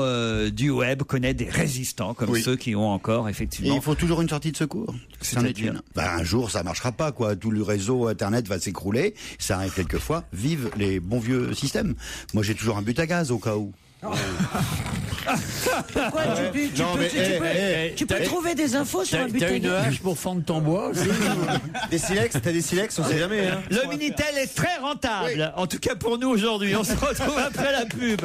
S3: du web connaît des résistants comme ceux qui ont encore, effectivement.
S4: Et il faut toujours une sortie de secours. C'en est une. Un jour, ça marchera pas, quoi. Tout le réseau Internet va s'écrouler. Ça arrive quelquefois. Vive les bons vieux systèmes. Moi, j'ai toujours un but à gaz au cas où.
S6: Pourquoi tu peux trouver des infos sur un but à
S9: gaz. T'as une hache pour fendre ton bois aussi.
S8: T'as des silex, on sait jamais. Hein.
S3: Le Minitel est très rentable. En tout cas pour nous aujourd'hui. On se retrouve après la pub.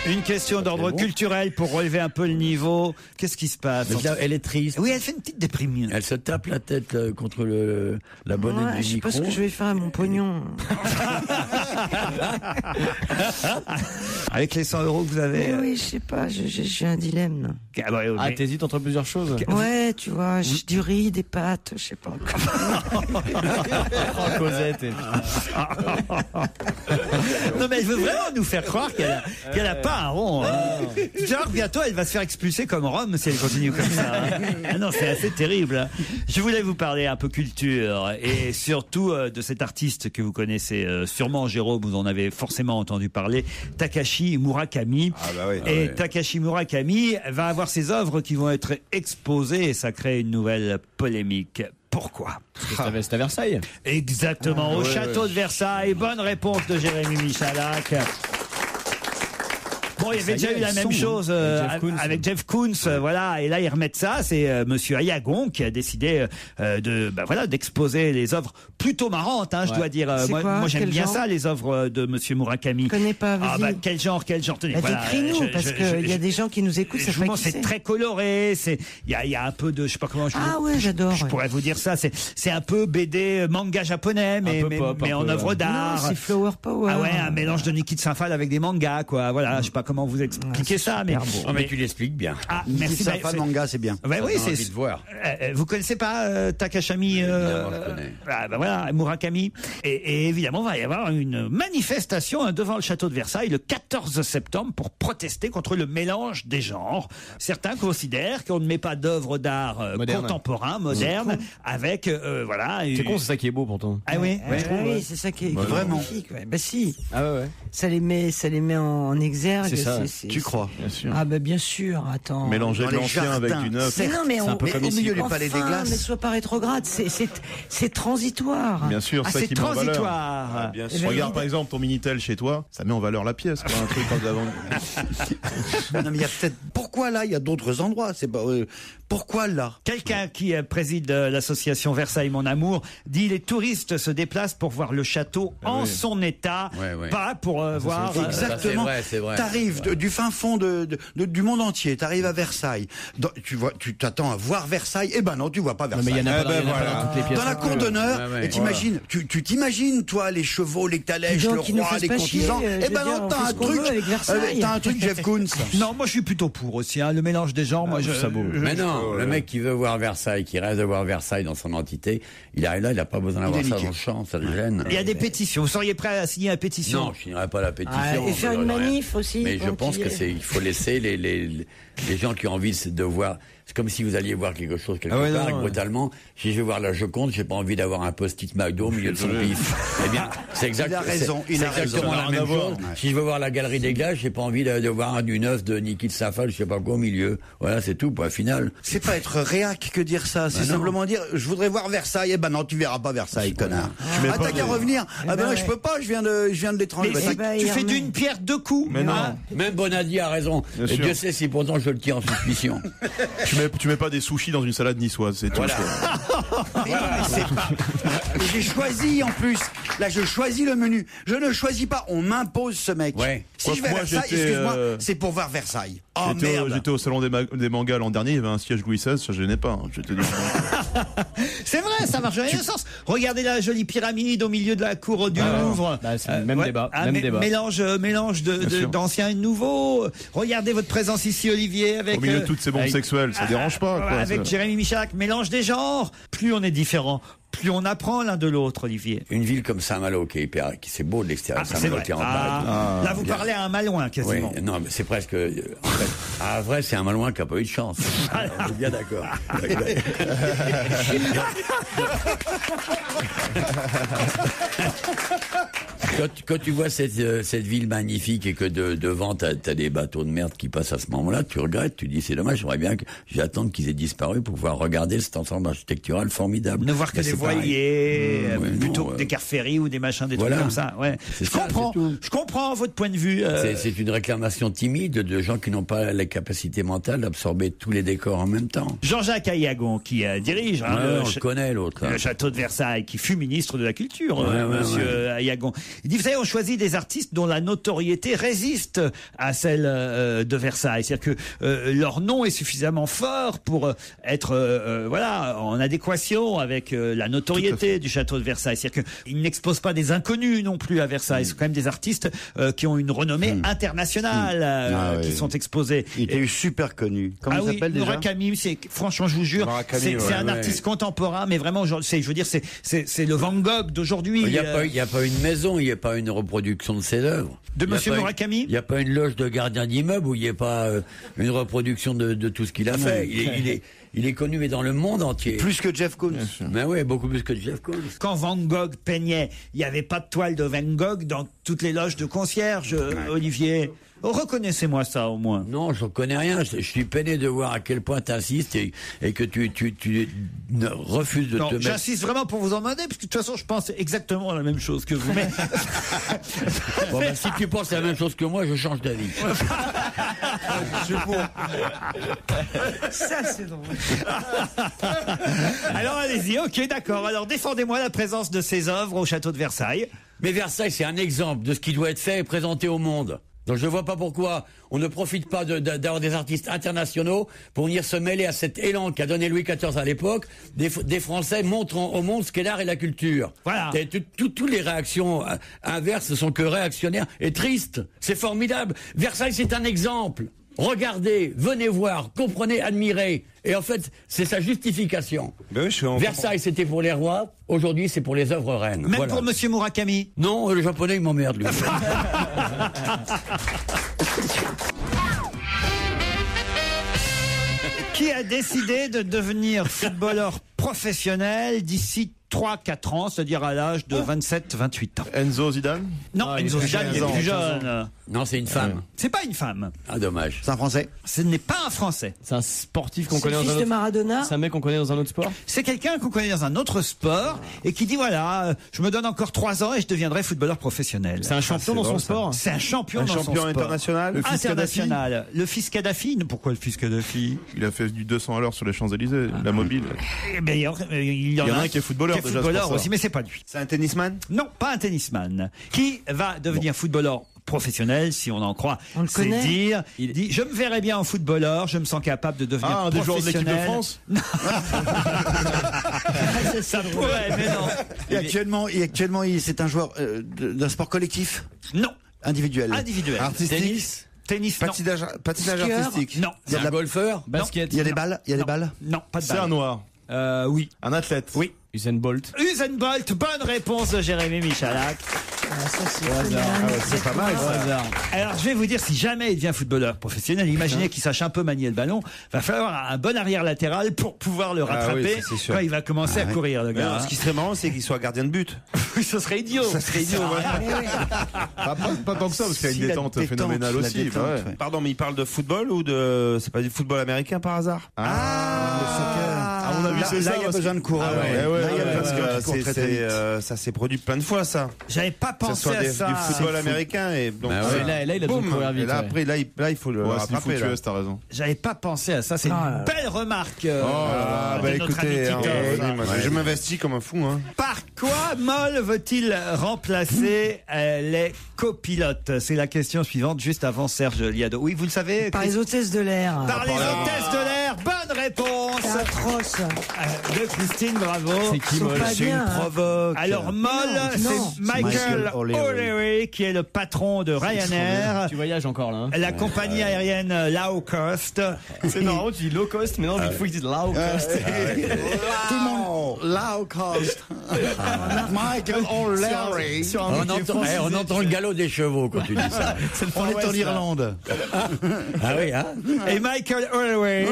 S3: Une question d'ordre culturel pour relever un peu le niveau. Qu'est-ce qui se passe?
S9: Elle est triste.
S3: Oui, elle fait une petite déprime.
S9: Elle se tape la tête contre la bonnette du
S6: je sais
S9: micro.
S6: pas ce que je vais faire à mon pognon.
S3: Avec les 100 € que vous avez.
S6: Oui, je sais pas, j'ai un dilemme.
S7: T'hésites entre plusieurs choses.
S6: Ouais, tu vois, du riz, des pâtes, je sais pas.
S7: Cosette.
S3: Non mais elle veut vraiment nous faire croire qu'elle a pas un rond. Genre bientôt elle va se faire expulser comme Rome si elle continue comme ça. Ah non, c'est assez terrible. Je voulais vous parler un peu culture et surtout de cet artiste que vous connaissez sûrement, Jérôme, vous en avez forcément entendu parler, Takashi Murakami. Takashi Murakami va avoir ses œuvres qui vont être exposées et ça crée une nouvelle polémique. Pourquoi?
S7: C'est à Versailles.
S3: Exactement, au château de Versailles. Bonne réponse de Jérémy Michalak. Bon, il y avait déjà eu la même chose avec Jeff Koons, voilà, et là ils remettent ça. C'est Monsieur Ayagon qui a décidé d'exposer les œuvres plutôt marrantes, je dois dire. Moi j'aime bien ça, les œuvres de Monsieur Murakami.
S6: Je connais pas.
S3: Quel genre tenez.
S6: Décris-nous, parce qu'il y a des gens qui nous écoutent.
S3: C'est très coloré. Il y a un peu de, je sais pas comment.
S6: J'adore.
S3: Je pourrais vous dire ça. C'est un peu BD manga japonais, mais en œuvre d'art.
S6: C'est Flower Power.
S3: Ah ouais, un mélange de Niki de Saint-Phal avec des mangas, quoi. Voilà, je sais pas comment vous expliquer ça, mais
S9: tu l'expliques bien.
S3: Ah, merci.
S4: Saint-Phal manga, c'est bien.
S3: Oui, c'est
S9: envie de voir.
S3: Vous connaissez pas Takashami Murakami et évidemment, il va y avoir une manifestation devant le château de Versailles le 14 septembre pour protester contre le mélange des genres. Certains considèrent qu'on ne met pas d'œuvres d'art contemporain, moderne, avec
S7: C'est con, c'est ça qui est beau pourtant.
S3: Ah oui,
S6: oui, c'est ça qui est
S4: vraiment
S6: magnifique. Bah si.
S7: Ah ouais.
S6: Ça les met en exergue.
S7: C'est
S4: Tu crois?
S5: Bien sûr.
S6: Ah, bien sûr, attends.
S5: Mélanger
S4: Dans
S5: de
S4: les
S5: l'ancien avec
S4: jardins.
S5: du neuf.
S6: Mais non, mais
S4: C'est un peu comme
S6: au
S4: ici,
S6: milieu
S4: quoi.
S6: du palais des glaces. Mais sois pas rétrograde, c'est transitoire.
S5: Bien sûr,
S3: Ah,
S5: ça
S3: c'est
S5: qui met en valeur.
S3: transitoire.
S8: Ah, bien
S6: Eh
S8: sûr.
S6: ben,
S5: Regarde par exemple ton Minitel chez toi, ça met en valeur la pièce, quoi, un truc quand avant.
S4: Non, mais il y a peut-être. Pourquoi là? Il y a d'autres endroits. C'est pas. Pourquoi là?
S3: Quelqu'un qui préside l'association Versailles Mon Amour dit les touristes se déplacent pour voir le château en son état, pas pour voir.
S4: Exactement.
S9: C'est vrai.
S4: T'arrives du fin fond du monde entier. T'arrives à Versailles. Tu t'attends à voir Versailles. Eh ben non, tu vois pas Versailles.
S7: Mais il y en a pas dans toutes les pièces.
S4: Dans la cour d'honneur, et t'imagines, tu t'imagines, toi, les chevaux, les calèches, le roi, les courtisans. Eh ben non, t'as un truc Jeff Koons.
S3: Non, moi je suis plutôt pour aussi, hein, le mélange des genres. Moi,
S9: Mais non, le mec qui veut voir Versailles, qui rêve de voir Versailles dans son entité, il arrive là, il n'a pas besoin d'avoir ça dans le champ, ça le gêne.
S3: Il y a des pétitions. Vous seriez prêt à signer la pétition?
S9: Non, je signerai pas la pétition.
S6: Et faire une manif aussi.
S9: Mais je pense il faut laisser les gens qui ont envie de voir. C'est comme si vous alliez voir quelque chose quelque part, et brutalement, si je vais voir la Joconde, j'ai pas envie d'avoir un post-it McDo au milieu de son pif. Eh bien, c'est exactement la même chose. Si je veux voir la Galerie des Glaces, j'ai pas envie de voir du neuf de Niki de Safal, je sais pas quoi au milieu. Voilà, c'est tout, point final.
S4: C'est pas être réac que dire ça, c'est simplement dire, je voudrais voir Versailles. Eh ben non, tu verras pas Versailles, connard. Ah, t'as qu'à revenir. Ah ben non, je peux pas, je viens de l'étranger.
S3: Tu fais d'une pierre deux coups.
S9: Mais non. Même Bonadi a raison. Et Dieu sait si pourtant je le tiens en suspicion.
S5: Tu mets pas des sushis dans une salade niçoise, c'est tout.
S4: Mais non, mais c'est pas. J'ai choisi en plus. Là, je choisis le menu. Je ne choisis pas. On m'impose ce mec. Si je vais à Versailles, excuse-moi, c'est pour voir Versailles. Oh merde.
S5: J'étais au salon des mangas l'an dernier, il y avait un siège Louis XVI, ça gênait pas. Je te dis.
S3: C'est vrai, ça marche dans les deux sens. Regardez la jolie pyramide au milieu de la cour du Louvre.
S7: C'est le même débat.
S3: Mélange d'anciens et de nouveaux. Regardez votre présence ici, Olivier, avec.
S5: Au milieu de toutes ces bombes sexuelles, ça dérange pas. Quoi,
S3: avec Jérémy Michalak, mélange des genres. Plus on est différent, plus on apprend l'un de l'autre, Olivier.
S9: Une ville comme Saint-Malo qui c'est beau de l'extérieur. Saint-Malo qui est en bas.
S3: Là, vous parlez à un Malouin, quasiment.
S9: Oui, non, mais c'est presque. En fait, à vrai, c'est un Malouin qui a pas eu de chance. On est bien d'accord. Quand tu vois cette ville magnifique et que devant t'as des bateaux de merde qui passent à ce moment-là, tu regrettes, tu dis c'est dommage, j'aimerais bien que j'attends qu'ils aient disparu pour pouvoir regarder cet ensemble architectural formidable.
S3: Ne voir que des voiliers, plutôt que des cars ferry ou des machins, des trucs comme ça. Ouais. Je comprends votre point de vue.
S9: C'est une réclamation timide de gens qui n'ont pas la capacité mentale d'absorber tous les décors en même temps.
S3: Jean-Jacques Ayagon qui dirige
S9: on le connaît l'autre.
S3: Le château de Versailles, qui fut ministre de la Culture, monsieur Ayagon. Il dit, vous savez, on choisit des artistes dont la notoriété résiste à celle de Versailles. C'est-à-dire que leur nom est suffisamment fort pour être en adéquation avec la notoriété du château de Versailles. C'est-à-dire qu'ils n'exposent pas des inconnus non plus à Versailles. C'est quand même des artistes qui ont une renommée internationale qui sont exposés.
S4: Il est super connu. Comment il s'appelle déjà?
S3: Murakami, franchement, je vous jure, c'est un artiste contemporain, mais vraiment, je veux dire, c'est le Van Gogh d'aujourd'hui.
S9: Il n'y a pas une maison, il n'y a pas une reproduction de ses œuvres.
S3: De monsieur Murakami?
S9: Il n'y a pas une loge de gardien d'immeuble où il n'y a pas une reproduction de tout ce qu'il a fait. Il est connu, mais dans le monde entier.
S4: Plus que Jeff Koons.
S9: Mais oui, beaucoup plus que Jeff Koons.
S3: Quand Van Gogh peignait, il n'y avait pas de toile de Van Gogh dans toutes les loges de concierge, Olivier. Reconnaissez-moi ça au moins.
S9: Non, je ne reconnais rien. Je suis peiné de voir à quel point tu insistes et que tu refuses de te mettre...
S3: J'insiste vraiment pour vous en demander, parce que de toute façon, je pense exactement la même chose que vous. Mais...
S9: si tu penses la même chose que moi, je change d'avis.
S6: Ça, c'est drôle.
S3: Alors allez-y, ok, d'accord. Alors défendez-moi la présence de ces œuvres au château de Versailles.
S9: Mais Versailles, c'est un exemple de ce qui doit être fait et présenté au monde. Donc je ne vois pas pourquoi on ne profite pas d'avoir des artistes internationaux pour venir se mêler à cet élan qu'a donné Louis XIV à l'époque. Des Français montrant au monde ce qu'est l'art et la culture.
S3: Voilà.
S9: Et toutes les réactions inverses ne sont que réactionnaires et tristes. C'est formidable. Versailles, c'est un exemple. Regardez, venez voir, comprenez, admirez. Et en fait, c'est sa justification. Versailles, c'était pour les rois. Aujourd'hui, c'est pour les œuvres reines.
S3: Même pour monsieur Murakami?
S9: Non, le japonais, il m'emmerde, lui.
S3: Qui a décidé de devenir footballeur professionnel d'ici 3-4 ans, c'est-à-dire à l'âge de 27-28 ans?
S5: Enzo Zidane?
S3: Non, Enzo Zidane, il est plus jeune.
S9: Non, c'est une femme.
S3: C'est pas une femme.
S9: Ah, dommage.
S4: C'est un Français.
S3: Ce n'est pas un Français.
S7: C'est un sportif qu'on
S6: C'est
S7: connaît
S6: le
S7: dans
S6: fils
S7: un
S6: de
S7: autre...
S6: Maradona.
S7: C'est un mec qu'on connaît dans un autre sport.
S3: C'est quelqu'un qu'on connaît dans un autre sport et qui dit voilà, je me donne encore 3 ans et je deviendrai footballeur professionnel.
S7: C'est un champion dans son sport.
S3: C'est un champion dans son
S8: champion
S3: sport.
S8: international.
S5: Le fils
S3: International. Le fils Kadhafi. Pourquoi le fils Kadhafi?
S5: Il a fait du 200 à l'heure sur les Champs-Élysées, la mobile.
S3: Eh bien, il y en a
S5: un qui est footballeur,
S3: qui est
S5: déjà,
S3: footballeur
S5: c'est pour ça.
S3: aussi, mais c'est pas lui.
S8: C'est un tennisman?
S3: Non, pas un tennisman. Qui va devenir footballeur professionnel, si on en croit
S6: On le
S3: c'est
S6: connaît.
S3: dire. Il dit, je me verrais bien en footballeur, je me sens capable de devenir
S5: Ah, un des joueurs de l'équipe de
S3: professionnel.
S5: France?
S3: Ça pourrait, mais non.
S4: Et actuellement, c'est un joueur d'un sport collectif,
S3: Non,
S4: individuel.
S3: individuel.
S8: Tennis?
S3: Tennis, non.
S8: Patinage
S6: Skieur?
S8: artistique?
S3: Non.
S4: Il y a de la-
S9: golfeur.
S7: Basket.
S4: Il y a des balles. Il y a des balles.
S3: Non, pas de
S5: C'est
S3: balle.
S5: un noir.
S3: Oui.
S5: Un athlète.
S3: Oui.
S7: Usain Bolt.
S3: Usain Bolt, bonne réponse de Jérémy Michalak.
S6: Ah, ça, c'est
S7: Au hasard.
S6: phénoménal.
S8: C'est pas mal,
S7: Au
S8: ça.
S7: hasard.
S3: Alors, je vais vous dire, si jamais il devient footballeur professionnel, imaginez qu'il sache un peu manier le ballon, va falloir un bon arrière latéral pour pouvoir le rattraper
S8: oui, ça, c'est sûr.
S3: quand il va commencer à courir, le gars.
S8: Ce qui serait marrant, c'est qu'il soit gardien de but.
S3: Ce serait idiot.
S8: Ça serait idiot, ouais.
S5: Pas tant que ça, parce qu'il y a
S4: Si,
S5: une
S4: la
S5: détente
S4: détente,
S5: phénoménale
S4: la
S5: aussi.
S4: détente,
S5: bah ouais.
S4: ouais.
S8: Pardon, mais il parle de football ou de... C'est pas du football américain par hasard?
S5: Ah,
S4: le soccer.
S5: À mon avis,
S4: Là,
S5: c'est
S4: là,
S5: ça.
S4: il y a
S5: parce
S4: besoin de coureurs.
S5: Ah ouais, ouais,
S4: Là, il y a
S5: ouais,
S4: besoin de
S8: Parce
S4: coureurs
S8: que
S4: très, très vite.
S8: ça s'est produit plein de fois, ça.
S3: J'avais pas
S8: Que ce
S3: pensé
S8: soit
S3: à
S8: du
S3: ça.
S8: football américain et donc.
S9: Bah ouais.
S7: Là, il a besoin de
S8: boum.
S7: courir vite,
S8: Et là,
S7: ouais.
S8: après, là, il faut le
S5: Ouais, c'est du
S8: rattraper.
S5: foot
S8: là.
S5: US, t'as raison.
S3: J'avais pas pensé à ça. C'est une belle remarque.
S8: Ah,
S3: de
S8: bah
S3: notre
S8: écoutez,
S3: ami Tito.
S8: je m'investis comme un fou. Hein.
S3: Par quoi Moll veut-il remplacer les copilotes? C'est la question suivante, juste avant Serge Liado. Oui, vous le savez
S6: Par les hôtesses de l'air.
S3: Par les hôtesses de l'air. Bonne réponse
S6: C'est atroce.
S3: de Christine, bravo.
S7: C'est qui,
S6: Ils sont
S7: Moll?
S6: pas bien, hein.
S4: Provoque.
S3: Alors Moll,
S6: non.
S3: c'est Michael
S4: Michael O'Leary.
S3: O'Leary qui est le patron de Ryanair,
S7: Tu voyages encore, là. Hein.
S3: la compagnie aérienne low cost.
S7: C'est marrant, tu dis low cost, mais non, il faut qu'ils disent low cost.
S4: Tout le monde. Low cost. Michael O'Leary.
S9: On entend le galop des chevaux quand tu dis ça.
S4: On est en Irlande.
S9: Ah oui, hein?
S3: Et Michael O'Leary.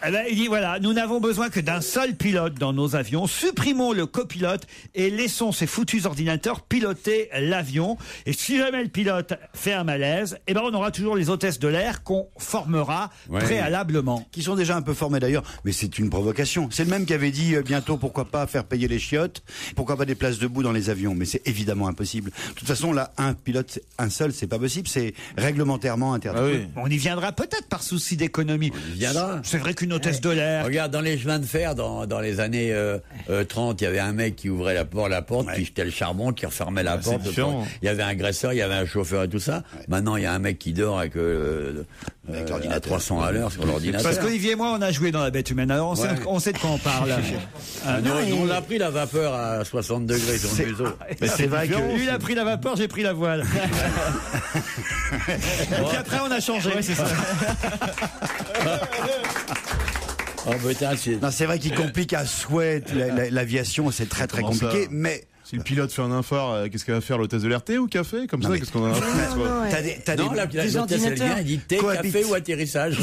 S3: Eh ben, il dit voilà, nous n'avons besoin que d'un seul pilote dans nos avions. Supprimons le copilote et laissons ces foutus ordinateurs piloter l'avion. Et si jamais le pilote fait un malaise, eh ben on aura toujours les hôtesses de l'air qu'on formera préalablement.
S4: Qui sont déjà un peu formés d'ailleurs, mais c'est une provocation. C'est le même qui avait dit bientôt pourquoi pas faire payer les chiottes, pourquoi pas des places debout dans les avions, mais c'est évidemment impossible. De toute façon, là, un pilote, un seul, c'est pas possible, c'est réglementairement interdit.
S5: Ah oui.
S3: On y viendra peut-être par souci d'économie.
S9: y viendra.
S3: C'est vrai qu'une hôtesse de l'air.
S9: Regarde, dans les chemins de fer, dans les années 30, il y avait un mec qui ouvrait la porte, qui jetait le charbon, qui refermait la porte.
S5: différent.
S9: Il y avait un agresseur, il y avait un chauffeur et tout ça. Maintenant, il y a un mec qui dort avec à 300 à l'heure sur l'ordinateur.
S3: Parce qu'Olivier et moi, on a joué dans La Bête Humaine, alors on sait de quoi on parle.
S9: Nous, on a pris la vapeur à 60 degrés sur le museau.
S4: Mais c'est vrai que
S3: Lui, il a pris la vapeur, j'ai pris la voile. Et puis après, on a changé. C'est ça.
S9: Oh putain, c'est...
S4: non, c'est vrai qu'il complique à souhait l'aviation, c'est très très
S5: Comment ça
S4: compliqué, mais
S5: Si le pilote fait un infart, qu'est-ce qu'elle va faire, l'hôtesse de l'air, thé ou café? Comme
S4: Non,
S5: ça,
S4: mais-
S5: qu'est-ce qu'on en a à foutre, tu vois?
S6: ouais.
S4: t'as
S9: Non,
S4: des
S9: l'hôtesse, elle vient, elle dit thé,
S4: cohabitent.
S9: café ou atterrissage.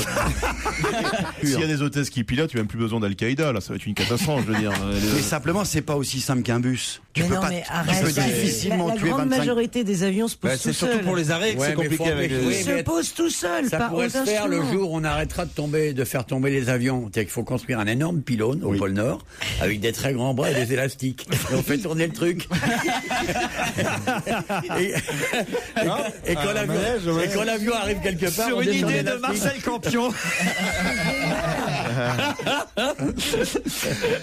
S5: S'il y a des hôtesses qui pilotent, il n'y a même plus besoin d'Al-Qaïda, là, ça va être une catastrophe, je veux dire.
S4: mais simplement, c'est pas aussi simple qu'un bus. Tu
S6: Mais
S4: peux
S6: non,
S4: pas,
S6: mais
S4: tu
S6: arrête,
S4: peux
S6: ça,
S4: difficilement
S6: la
S4: tuer
S6: grande
S4: 25.
S6: majorité des avions se posent
S8: Bah,
S6: tout
S8: c'est surtout
S6: seuls.
S8: pour les arrêts que
S9: Ouais,
S8: c'est
S9: mais
S8: compliqué
S9: faut
S8: avec
S9: empêcher-
S8: les...
S9: oui,
S6: Ils se
S9: mais
S6: posent tout seuls,
S9: Ça
S6: pas
S9: pourrait
S6: aux
S9: se faire le
S6: instruments.
S9: jour où on arrêtera de faire tomber les avions. C'est-à-dire qu'il faut construire un énorme pylône au pôle Nord avec des très grands bras et des élastiques. Et on fait tourner le truc. et quand l'avion arrive quelque part,
S3: Sur
S9: on
S3: une
S9: descend
S3: idée de
S9: l'élastique.
S3: Marcel Campion.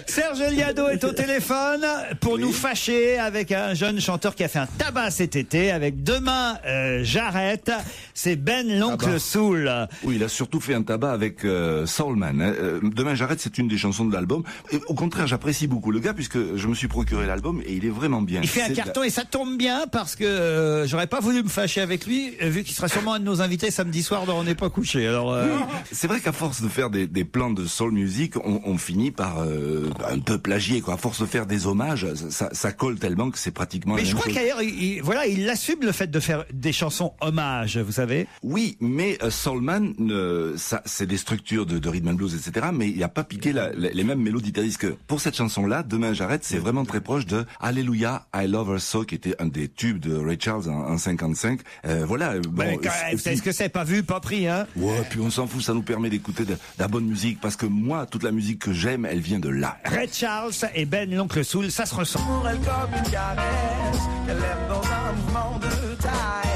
S3: Serge Liado est au téléphone pour nous fâcher avec un jeune chanteur qui a fait un tabac cet été avec Demain j'arrête. C'est Ben l'oncle Soul.
S12: Oui, il a surtout fait un tabac avec Soulman. Hein. Demain j'arrête, c'est une des chansons de l'album. Et au contraire, j'apprécie beaucoup le gars puisque je me suis procuré l'album et il est vraiment bien.
S3: Il fait un
S12: C'est
S3: carton et ça tombe bien parce que j'aurais pas voulu me fâcher avec lui vu qu'il sera sûrement un de nos invités samedi soir dans On n'est pas couché. Alors
S12: C'est vrai qu'à force de faire des plans de soul music, on finit par un peu plagier, quoi. À force de faire des hommages, ça colle tellement que c'est pratiquement
S3: mais
S12: la
S3: je
S12: même
S3: crois
S12: chose.
S3: qu'ailleurs il assume le fait de faire des chansons hommages, vous savez.
S12: Oui, mais Soulman, ça, c'est des structures de rhythm and blues, etc. Mais il n'y a pas piqué les mêmes mélodies. C'est-à-dire que pour cette chanson-là, Demain j'arrête, c'est vraiment très proche de Alléluia. Alléluia, I Love Her So, qui était un des tubes de Ray Charles en 55. Voilà.
S3: Bon, vous savez ce que c'est, pas vu, pas pris, hein?
S12: Ouais, puis on s'en fout, ça nous permet d'écouter de la bonne musique, parce que moi, toute la musique que j'aime, elle vient de là.
S3: Ray Charles et Ben l'oncle Soul, ça se ressent.
S13: Pour elle comme une caresse, qu'elle aime dans un mouvement de taille.